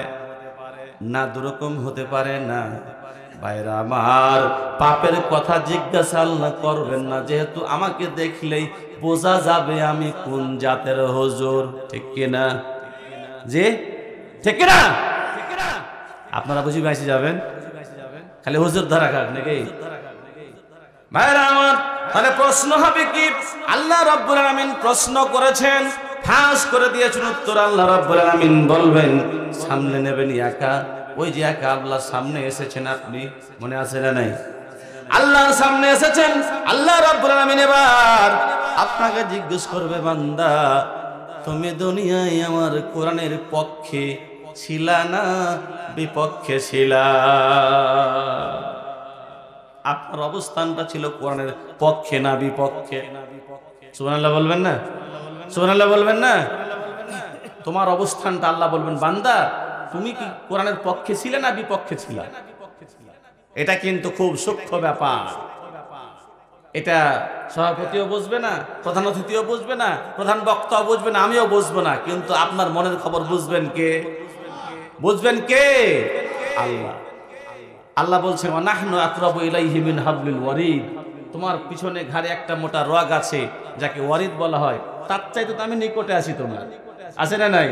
না, দুরকম হতে পারে না। ভাইরা আমার, পাপের কথা জিজ্ঞাসা আল্লাহ করবেন না, যেহেতু আমাকে দেখলেই বোঝা যাবে আমি কোন জাতের হুজুর। ঠিক কিনা? জি ঠিক কিনা? আপনারা বুঝি বেঁচে যাবেন, খালি হুজুর ধরা খাক নাকি? ভাইরা আমার, তাহলে প্রশ্ন হবে কি? আল্লাহ রাব্বুল আলামিন প্রশ্ন করেছেন, ফাঁস করে দিয়েছেন উত্তর। আল্লাহ রাব্বুল আলামিন বলবেন সামনে নেবেন একা। ওই যে একা আল্লাহর সামনে এসেছেন, আপনি মনে আছে না নাই? আল্লাহর সামনে এসেছেন, আল্লাহ রাব্বুল আলামিন এবার আপনাকে জিজ্ঞেস করবে, বান্দা তুমি দুনিয়ায় আমার কোরআনের পক্ষে ছিলা না বিপক্ষে ছিলা? আপনার অবস্থানটা ছিল কোরআনের পক্ষে না বিপক্ষে? সুবহানাল্লাহ বলবেন না? সুবহানাল্লাহ বলবেন না? তোমার অবস্থানটা আল্লাহ বলবেন, বান্দা তুমি কি কোরআনের পক্ষে ছিলে না বিপক্ষে ছিলা? এটা কিন্তু খুব সূক্ষ্ম ব্যাপার। এটা সভাপতিও বুঝবে না, প্রধান অতিথিও বুঝবে না, প্রধান বক্তাও বুঝবে না, আমিও বুঝবো না, কিন্তু আপনার মনের খবর বুঝবেন কে? বুঝবেন কে? আল্লাহ। আল্লাহ বলছেন ওয়ানাহনু আকরাবু ইলাইহি মিন হাবলিল ওয়ারিদ। তোমার পিছনে ঘাড়ে একটা মোটা রগ আছে যাকে ওয়ারিদ বলা হয়, তার চাইতে তো আমি নিকটে আছি তোমার। আছে না নাই?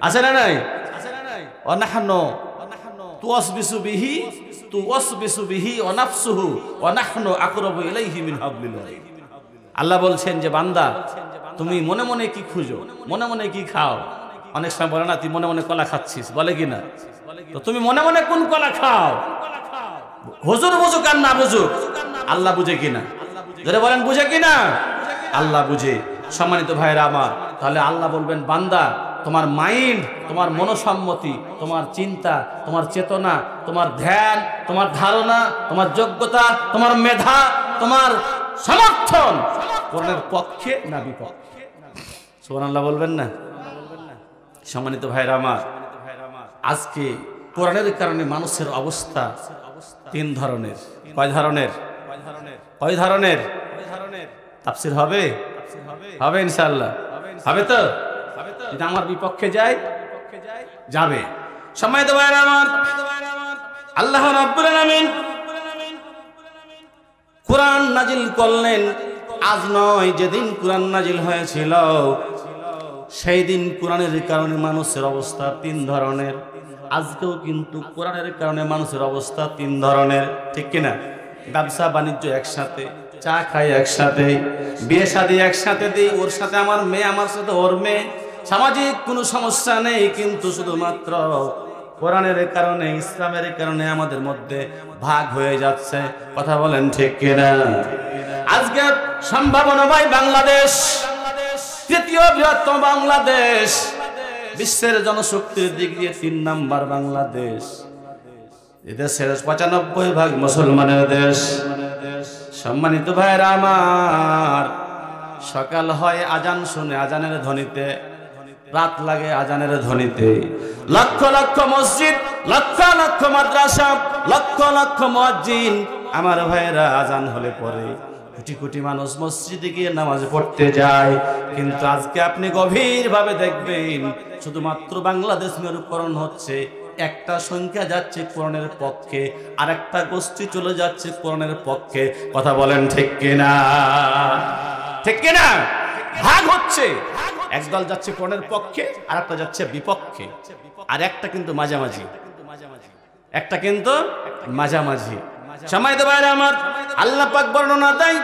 আছে না নাই? ওয়ানাহনু তুওয়াসবিসু বিহি ওয়া নাফসুহু ওয়া নাহনু আকরাবু ইলাইহি মিন হাবলিল ওয়ারিদ। আল্লাহ বলছেন যে বান্দা তুমি মনে মনে কি খুঁজো, মনে মনে কি খাও? অনেক সময় বলে না তুই মনে মনে কলা খাচ্ছিস, বলে কি না? তো তুমি মনে মনে কোন কলা খাও? হুজুর বুঝুক আর না বুঝুক, আল্লাহ বুঝে কিনা? যারা বলেন বুঝে কিনা? আল্লাহ বুঝে। সম্মানিত ভাইরা আমার, তাহলে আল্লাহ বলবেন বান্দা তোমার মাইন্ড, তোমার মনোসম্মতি, তোমার চিন্তা, তোমার চেতনা, তোমার ধ্যান, তোমার ধারণা, তোমার যোগ্যতা, তোমার মেধা, তোমার সমর্থন কোরআনের পক্ষে না বিপক্ষে? সুবহানাল্লাহ বলবেন না? সম্মানিত ভাইরা আমার, আজকে কোরআনের কারণে মানুষের অবস্থা তিন ধরনের। কয় ধরনের? কয় ধরনের? তাফসীর হবে? হবে ইনশাআল্লাহ। হবে তো? যদি আমার বিপক্ষে যায় যাবে। সম্মানিত ভাইরা আমার, আল্লাহ রাব্বুল আলামিন কোরআন নাজিল করলেন। আজ নয়, যেদিন কোরআন নাজিল হয়েছিল সেই দিন কোরআনের কারণে মানুষের অবস্থা তিন ধরনের। আজকেও কিন্তু কোরআনের কারণে মানুষের অবস্থা তিন ধরনের। ঠিক কিনা? ব্যবসা বাণিজ্য একসাথে, চা খাই একসাথে, বিয়ে শাদী একসাথে দিই, ওর সাথে আমার মেয়ে, আমার সাথে ওর মেয়ে, সামাজিক কোনো সমস্যা নেই, কিন্তু শুধুমাত্র কোরআনের কারণে, ইসলামের কারণে আমাদের মধ্যে ভাগ হয়ে যাচ্ছে। কথা বলেন ঠিক কিনা? আজকে সম্ভাবনাময় বাংলাদেশ, তৃতীয় বৃহত্তম বাংলাদেশ, বিশ্বের জনশক্তির দিক দিয়ে ৩ নাম্বার বাংলাদেশ। এদেশের ৯৫% মুসলমানের দেশ। সম্মানিত ভাইরা আমার, সকাল হয় আজান শুনে, আজানের ধ্বনিতে, রাত লাগে আজানের ধ্বনিতে। লক্ষ লক্ষ মসজিদ, লক্ষ লক্ষ মাদ্রাসা, লক্ষ লক্ষ মুয়াজ্জিন আমার ভাইরা আজান হলে পরে কোটি কোটি মানুষ মসজিদে গিয়ে নামাজ পড়তে যায়। কিন্তু আজকে আপনি গভীরভাবে দেখবেন শুধুমাত্র বাংলাদেশ মেরুকরণ হচ্ছে, একটা সংখ্যা যাচ্ছে কোরআনের পক্ষে, আর একটা গোষ্ঠী চলে যাচ্ছে কোরআনের পক্ষে। কথা বলেন ঠিক কিনা? ঠিক কিনা? ভাগ হচ্ছে, একদল যাচ্ছে কোরআনের পক্ষে, আর একটা যাচ্ছে বিপক্ষে, আর একটা কিন্তু মাঝামাঝি, একটা কিন্তু মাঝামাঝি। সম্মানিত ভাইরা আমার, আল্লাহ পাক বর্ণনা দেয়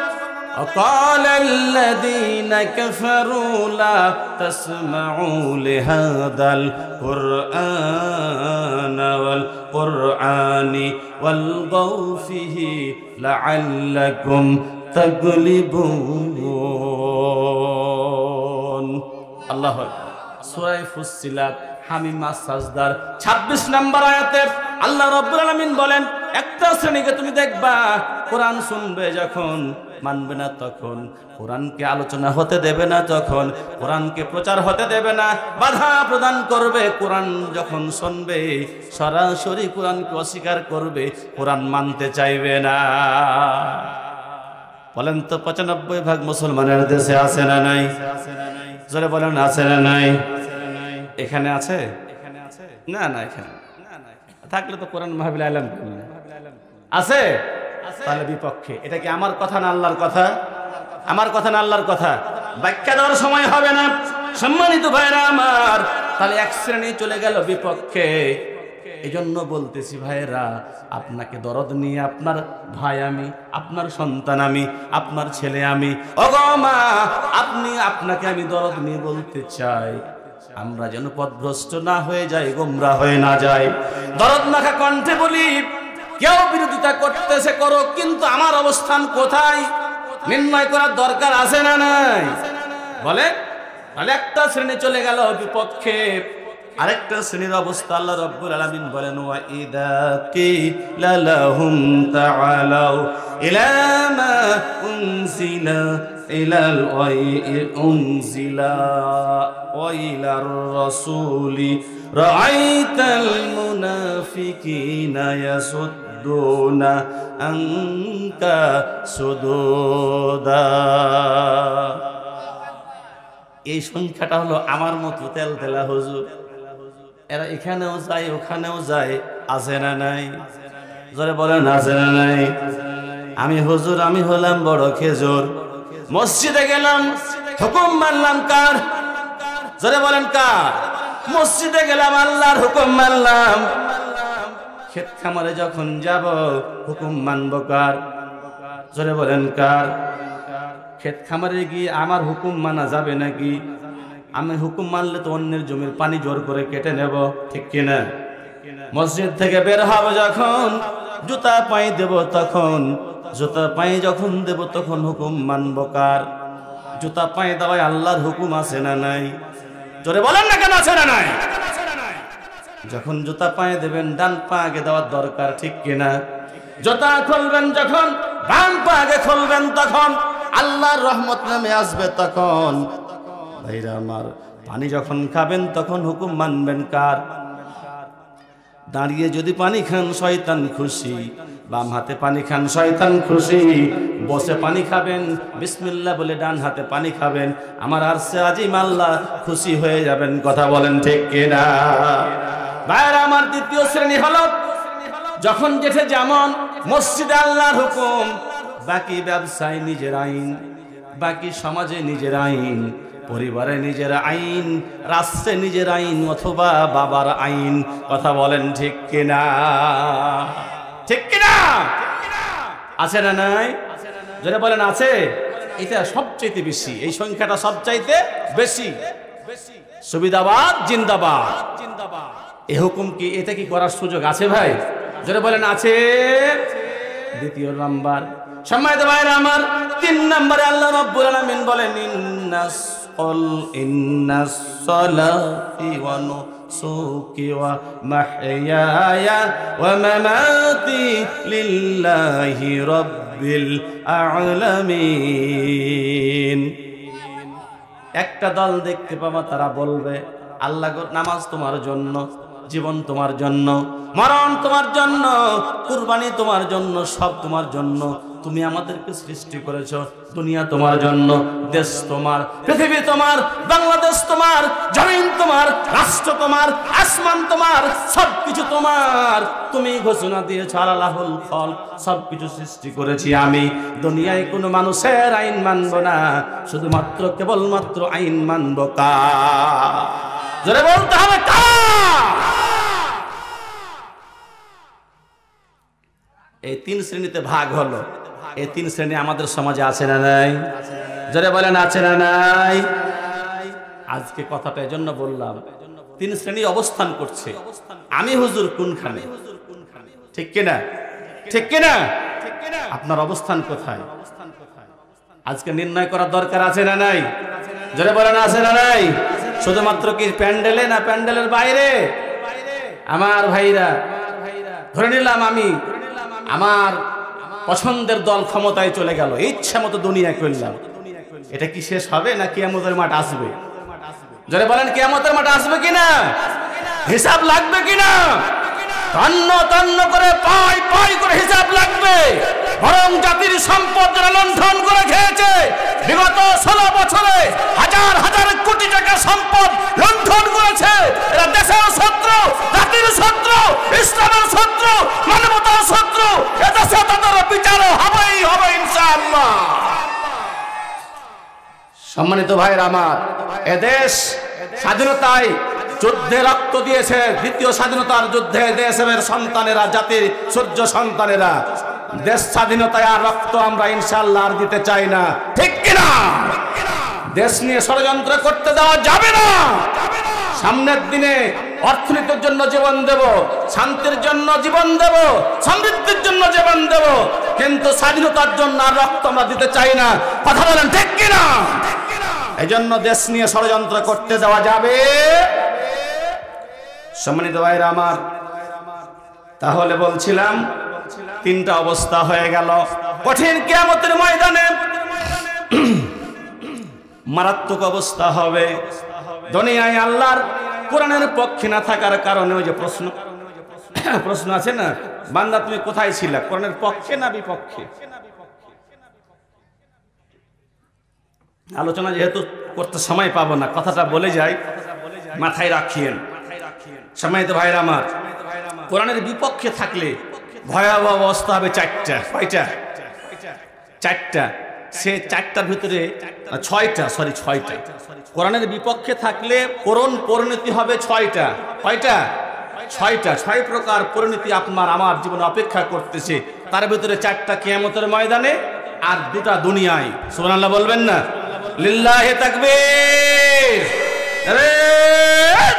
وقال الذين كفروا لا تسمعوا لهذا القرآن والقرآن والغوا فيه لعلكم تغلبون। আল্লাহ। সূরা ফুসসিলাত হামিম সাজদার 26 নম্বর আয়াতে আল্লাহ রাব্বুল আলামিন বলেন, একটা শ্রেণীকে তুমি দেখবা কোরআন শুনবে যখন মানবে না তখন, কোরআনকে আলোচনা হতে দেবে না যখন, কোরআনকে প্রচার হতে দেবে না, বাধা প্রদান করবে। কোরআন যখন শুনবে সরাসরি কোরআনকে অস্বীকার করবে, কোরআন মানতে চাইবে না। বলেন তো 95% মুসলমানের দেশে আছে না নাই? জোরে বলেন আছে না নাই? এখানে আছে না? না এখানে থাকলে তো কোরআন মাহফিল আইলাম আছে, তাহলে বিপক্ষে। এটা কি আমার কথা না আল্লাহর কথা? আমার কথা না আল্লাহর কথা? ব্যাখ্যা দেওয়ার সময় হবে না। সম্মানিত ভাইরা আমার, তাহলে এক শ্রেণী চলে গেল বিপক্ষে। এই জন্য বলতেছি ভাইরা, আপনাকে দরদ নিয়ে, আপনার ভাই আমি, আপনার সন্তান আমি, আপনার ছেলে আমি, ওগো মা আপনি, আপনাকে আমি দরদ নিয়ে বলতে চাই, আমরা যেন পথভ্রষ্ট না হয়ে যাই, গোমরা হয়ে না যাই। দরদ মাখা কণ্ঠে বলি, কেউ বিরোধিতা করতেছে করো, কিন্তু আমার অবস্থান কোথায় নির্ণয় করার দরকার আছে না নাই? বলে তাহলে একটা শ্রেণী চলে গেল বিপক্ষে। আরেকটা শ্রেণীর অবস্থা আল্লাহ রাব্বুল আলামিন বলেন, ওয়া ইদা কিলা লাহুম তাআলাউ ইলা মা উনজিলা ইলাল উনজিলা ওয়া ইলার রাসূলি রাআইতাল মুনাফিকিনা ইয়াসুদ্দুনা আনকা সুদুদা। এই সংখ্যাটা হলো আমার মতো তেলতেলা হুজুর, এরা এখানেও যায় ওখানেও যায়, আছে না নাই? জোরে বলেন আছে না নাই? আমি হুজুর, আমি হলাম বড় খেজুর, মসজিদে গেলাম, হুকুম মানলাম কার? জোরে বলেন কার? মসজিদে গেলাম, আল্লাহর হুকুম মানলাম। ক্ষেত খামারে যখন যাব, হুকুম মানব কার? জোরে বলেন কার? ক্ষেত খামারে গিয়ে আমার হুকুম মানা যাবে নাকি? আমি হুকুম মানলে তো অন্যের জমির পানি জোর করে কেটে নেব, ঠিক কিনা? মসজিদ থেকে বের হব যখন, জুতা পায়ে দেব তখন, জুতা পায়ে যখন দেব তখন হুকুম মানব কার? জুতা পায়ে দেওয়ায় আল্লাহর হুকুম আছে না নাই? জোরে বলেন না কেন আছে না নাই? যখন জুতা পায়ে দেবেন ডান পা আগে দেওয়ার দরকার, ঠিক কিনা? জুতা খুলবেন যখন ডান পা আগে খুলবেন, তখন আল্লাহর রহমত নামে আসবে তখন। ভাইরা আমার, পানি যখন খাবেন তখন হুকুম মানবেন কার? দাঁড়িয়ে যদি পানি খান শয়তান খুশি, বাম হাতে পানি খান শয়তান খুশি, বসে পানি খাবেন বিসমিল্লাহ বলে ডান হাতে পানি খাবেন, আমার আরশে আজিম আল্লাহ খুশি হয়ে যাবেন। কথা বলেন ঠিক কিনা? ভাইরা আমার, দ্বিতীয় শ্রেণী হলো যখন যেতে যেমন মসজিদে আল্লাহর হুকুম, বাকি ব্যবসায় নিজের আইন, বাকি সমাজে নিজের আইন, পরিবারে নিজের আইন, রাষ্ট্রে নিজের আইন, অথবা বাবার আইন। কথা বলেন ঠিক কিনা? ঠিক কিনা? আছে না নাই? যারা বলেন আছে, এটা সবচাইতে বেশি, এই সংখ্যাটা সবচাইতে বেশি। সুবিধাবাদ জিন্দাবাদ। এই হুকুম কি, এটা কি করার সুযোগ আছে ভাই? যারা বলেন আছে। দ্বিতীয় নাম্বার, সম্মানিত ভাইরা আমার, 3 নম্বরে আল্লাহ রাব্বুল আলামিন বলেন, ইন্নাস সালাতি ওয়া নুসুকি ওয়া মাহইয়ায়া ওয়া মামাতি লিল্লাহি রাব্বিল আলামিন। একটা দল দেখতে পাবা, তারা বলবে আল্লাহ নামাজ তোমার জন্য, জীবন তোমার জন্য, মরণ তোমার জন্য, কুরবানি তোমার জন্য, সব তোমার জন্য। তুমি আমাদেরকে সৃষ্টি করেছো, দুনিয়া তোমার জন্য, দেশ তোমার, পৃথিবী তোমার, বাংলাদেশ তোমার, জমিন তোমার, রাষ্ট্র তোমার, আসমান তোমার, সবকিছু তোমার। তুমি ঘোষণা দিয়েছো আল্লাহুল খালক, সবকিছু সৃষ্টি করেছি আমি। দুনিয়ায় কোনো মানুষের আইন মানব না, শুধুমাত্র কেবলমাত্র আইন মানব কার? জোরে বলতে হবে কার? এই 3 শ্রেণীতে ভাগ হলো। এই 3 শ্রেণী আমাদের সমাজে আছে না নাই? জোরে বলেন আছে না নাই? আজকে কথাটা এজন্য বললাম, 3 শ্রেণী অবস্থান করছে। আমি হুজুর কোনখানে? ঠিক কিনা? ঠিক কিনা? আপনার অবস্থান কোথায় আজকে নির্ণয় করার দরকার আছে না নাই? জোরে বলেন আছে না নাই? শুধুমাত্র কি প্যান্ডেলে না প্যান্ডেলের বাইরে? আমার ভাইরা, ধরে নিলাম আমি আমার পছন্দের দল ক্ষমতায় চলে গেল, ইচ্ছা মতো দুনিয়া করলাম, এটা কি শেষ হবে না কিয়ামতের মাঠ আসবে? যারা বলেন কিয়ামতের মাঠ আসবে কিনা, হিসাব লাগবে কিনা? তন্ন তন্ন করে পাই পাই করে হিসাব লাগবে। বরং জাতির সম্পদ যারা লুণ্ঠন করে খেয়েছে, বিগত 16 বছরে হাজার হাজার কোটি টাকা সম্পদ লুণ্ঠন করেছে, এরা দেশের শত্রু, জাতির শত্রু, ইসলামের শত্রু, মানবতার শত্রু। এদেশে তাদের বিচার হবেই হবে ইনশাআল্লাহ। সম্মানিত ভাইরা আমার, এদেশ স্বাধীনতায় যুদ্ধে রক্ত দিয়েছে, দ্বিতীয় স্বাধীনতার যুদ্ধে দেশের সন্তানেরা, জাতির সূর্য সন্তানেরা। দেশ স্বাধীনতায় আর রক্ত আমরা ইনশাআল্লাহ আর দিতে চাই না, ঠিক কিনা? দেশ নিয়ে ষড়যন্ত্র করতে দেওয়া যাবে না। সামনের দিনে অর্থনীতির জন্য জীবন দেব, শান্তির জন্য জীবন দেব, সমৃদ্ধির জন্য জীবন দেব, কিন্তু স্বাধীনতার জন্য আর রক্ত আমরা দিতে চাই না। কথা বলেন ঠিক কিনা? এই জন্য দেশ নিয়ে ষড়যন্ত্র করতে দেওয়া যাবে। সম্মানিত ভাইরা আমার, তাহলে বলছিলাম তিনটা অবস্থা হয়ে গেল। কঠিন কিয়ামতের ময়দানে মারাত্মক অবস্থা হবে। দুনিয়ায় আল্লাহর কোরআনের পক্ষে না থাকার কারণে, ওই যে প্রশ্ন আছে না, বান্দা তুমি কোথায় ছিলা, কোরআনের পক্ষে না বিপক্ষে? আলোচনা যেহেতু করতে সময় পাবো না, কথাটা বলে যাই, মাথায় রাখিয়েন। সম্মানিত ভাইরা আমার, কোরআনের বিপক্ষে থাকলে ভয়াবহ অবস্থা হবে চারটা। কয়টা? চারটা। সে চারটার ভিতরে ছয়টা। কোরআনের বিপক্ষে থাকলে করুণ পরিণতি হবে ছয়টা। কয়টা? ছয়টা। 6 প্রকার পরিণতি আপনার আমার জীবনে অপেক্ষা করতেছে। তার ভিতরে 4টা কিয়ামতের ময়দানে আর 2টা দুনিয়ায়। সুবহানাল্লাহ বলবেন না? লিল্লাহি তাকবীর, আরে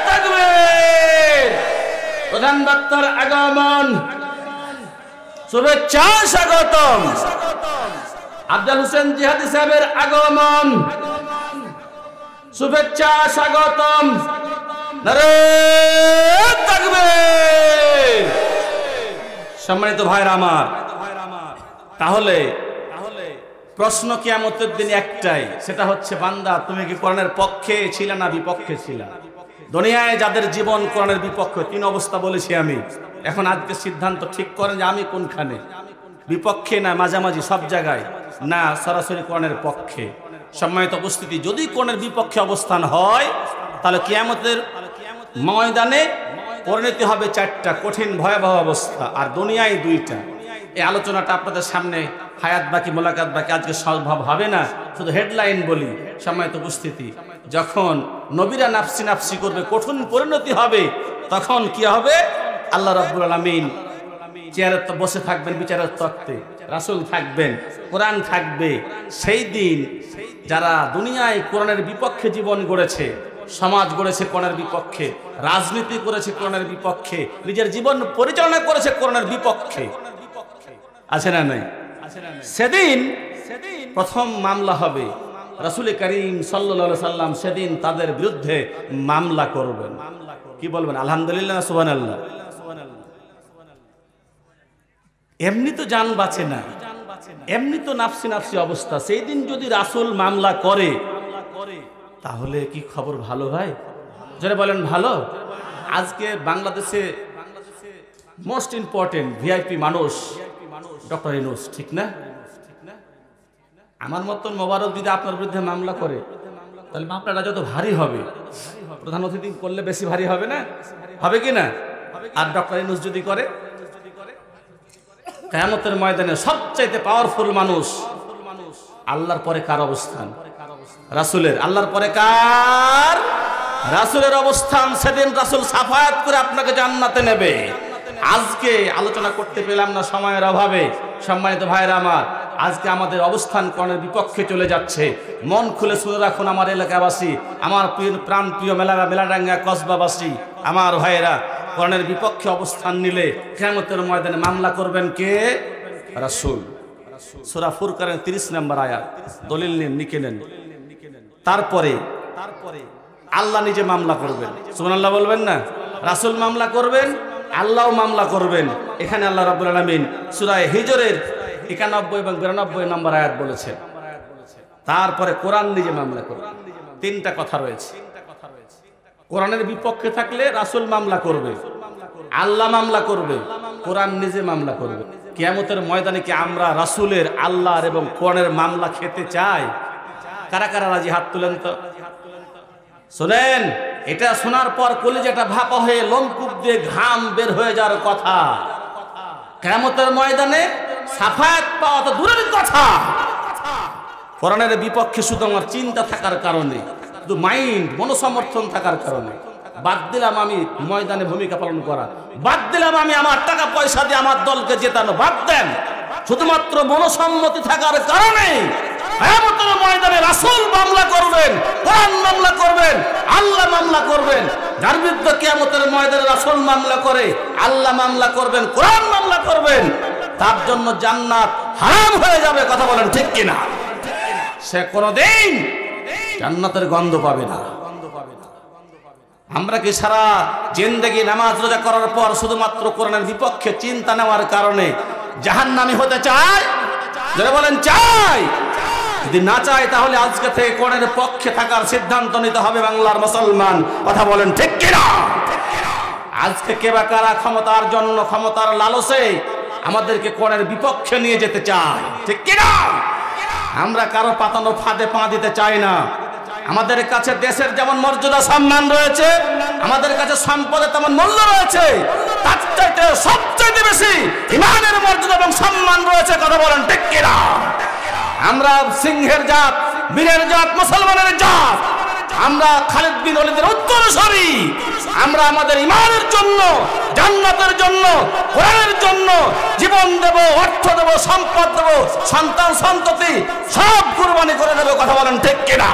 তাকবীর। প্রধান বক্তার আগমন, শুভেচ্ছা স্বাগতম। আফজাল হোসেন জিহাদি সাহেবের আগমন, শুভেচ্ছা স্বাগতম। নারে তাকবীর। সম্মানিত ভাইরা আমার, তাহলে প্রশ্ন কিয়ামতের দিন একটাই, সেটা হচ্ছে বান্দা তুমি কি কোরআনের পক্ষে ছিলে না বিপক্ষে ছিলে? দুনিয়ায় যাদের জীবন কোরআনের বিপক্ষে, 3 অবস্থা বলেছি আমি। এখন আজকে সিদ্ধান্ত ঠিক করেন যে আমি কোনখানে, বিপক্ষে না মাঝামাঝি, সব জায়গায় না সরাসরি কোরআনের পক্ষে। সম্মানিত উপস্থিতি, যদি কোরআনের বিপক্ষে অবস্থান হয় তাহলে কিয়ামতের ময়দানে পরিণতি হবে 4টা কঠিন ভয়াবহ অবস্থা, আর দুনিয়ায় 2টা। এই আলোচনাটা আপনাদের সামনে হায়াত বাকি, মোলাকাত বাকি, আজকে সম্ভব হবে না, শুধু হেডলাইন বলি। সম্মানিত উপস্থিতি, যখন নবীরা নাফসি নাফসি করবে, কঠিন পরিণতি হবে, তখন কি হবে? আল্লাহ রাব্বুল আলামিন চেয়ারে বসে থাকবেন বিচারের তখ্তে, রাসূল থাকবেন, কোরআন থাকবে। সেই দিন যারা দুনিয়ায় কোরআনের বিপক্ষে জীবন গড়েছে, সমাজ গড়েছে কোরআনের বিপক্ষে, রাজনীতি করেছে কোরআনের বিপক্ষে, নিজের জীবন পরিচালনা করেছে কোরআনের বিপক্ষে, আছে না নাই? সেদিন প্রথম মামলা হবে। রাসূল করিম সাল্লাল্লাহু আলাইহি সাল্লাম সেদিন তাদের বিরুদ্ধে মামলা করবেন। কি বলবেন? আলহামদুলিল্লাহ, সুবহানাল্লাহ। এমনি তো জান বাঁচে না, এমনি তো নাফসি নাফসি অবস্থা। সেই দিন যদি রাসূল মামলা করে তাহলে কি খবর? ভালো ভাই, যারা বলেন ভালো। আজকে বাংলাদেশে মোস্ট ইম্পর্টেন্ট ভিআইপি মানুষ ডক্টর ইউনূস, ঠিক না? আমার মতন মোবারক যদি আপনার বিরুদ্ধে মামলা করে তাহলে মামলাটা যত ভারী হবে, প্রধান অতিথি করলে বেশি ভারী হবে না? হবে কি না? আর ডক্টর ইউনূস যদি করে, কিয়ামতের ময়দানে সবচাইতে পাওয়ারফুল মানুষ, আল্লাহর পরে কার অবস্থান? রাসূলের। আল্লাহর পরে কার? রাসূলের অবস্থান। সেদিন রাসূল সাফায়াত করে আপনাকে জান্নাতে নেবে। আজকে আলোচনা করতে পেলাম না সময়ের অভাবে। সম্মানিত ভাইরা আমার, আজকে আমাদের অবস্থান কোরআনের বিপক্ষে চলে যাচ্ছে। মন খুলে শুনে রাখুন আমার এলাকাবাসী, আমার প্রাণ প্রিয় মেলাডাঙ্গা কসবাবাসী, আমার ভাইয়েরা, কোরআনের বিপক্ষে অবস্থান নিলে কিয়ামতের ময়দানে মামলা করবেন কে? রাসূল। সূরা ফুরকানের 30 নম্বর আয়াত, দলিল নিন, লিখে নেন। তারপরে আল্লাহ নিজে মামলা করবেন। সুবহানাল্লাহ বলবেন না? রাসূল মামলা করবেন, আল্লাহও মামলা করবেন। এখানে আল্লাহ রাব্বুল আলামিন সূরা হিজরের 91 এবং 92 নম্বর আয়াত বলেছেন। তারপরে কোরআন নিজে মামলা করবে। তিনটা কথা রয়েছে। কোরআনের বিপক্ষে থাকলে রাসূল মামলা করবে, আল্লাহ মামলা করবে, কোরআন নিজে মামলা করবে। কিয়ামতের ময়দানে কি আমরা রাসূলের, আল্লাহর এবং কোরআনের মামলা খেতে চাই? কারা কারা রাজি হাত তুলেন তো। শুনেন, এটা শোনার পর কলিজাটা ভাপা হয়ে লোমকূপ দিয়ে ঘাম বের হয়ে যাওয়ার কথা। কিয়ামতের ময়দানে সাফায়াত পাওয়া তো দূরের কথা, কোরআনের বিপক্ষে শুধু আমার চিন্তা থাকার কারণে, শুধু মাইন্ড মনোসমর্থন থাকার কারণে বাদ দিলাম আমি ময়দানে ভূমিকা পালন করা, বাদ দিলাম আমি আমার টাকা পয়সা দিয়ে আমার দলকে জেতানো, বাদ দেন। শুধুমাত্র মনোসম্মতি থাকার কারণে কিয়ামতের ময়দানে রাসূল মামলা করবেন, কোরআন মামলা করবেন, আল্লাহ মামলা করবেন। যার বিরুদ্ধে কিয়ামতের ময়দানে রাসূল মামলা করে, আল্লাহ মামলা করবেন, কোরআন মামলা করবেন, তার জন্য জান্নাত হারাম হয়ে যাবে। কথা বলেন ঠিক কিনা? সে কোনদিন জান্নাতের গন্ধ পাবে না। আমরা কি সারা জিন্দেগি নামাজ রোজা করার পর শুধুমাত্র কোরআনের বিপক্ষে চিন্তা নেওয়ার কারণে জাহান্নামী হতে চাই? যারা বলেন চাই, যদি না চাই তাহলে আজকে থেকে কোরআনের পক্ষে থাকার সিদ্ধান্ত নিতে হবে বাংলার মুসলমান। কথা বলেন ঠিক কিনা? আজকে কে বা কারা ক্ষমতার জন্য, ক্ষমতার লালসে আমাদেরকে কোরআনের বিপক্ষে নিয়ে যেতে চায়, ঠিক কিনা? আমরা কারো পাতানো ফাঁদে পা দিতে চাই না। আমাদের কাছে দেশের যেমন মর্যাদা সম্মান রয়েছে, আমাদের কাছে সম্পদের তেমন মূল্য রয়েছে, তার চাইতে সবচেয়ে বেশি ইমানের মর্যাদা এবং সম্মান রয়েছে। কথা বলেন ঠিক কিনা? আমরা সিংহের জাত, বীরের জাত, মুসলমানের জাত। আমরা খালিদ বিন ওয়ালিদের উত্তরসূরি। আমরা আমাদের ইমানের জন্য, জান্নাতের জন্য, কোরআনের জন্য জীবন দেব, অর্থ দেব, সম্পদ দেব, সন্তান সন্ততি সব কুরবানি করে দেব। কথা বলেন ঠিক কিনা?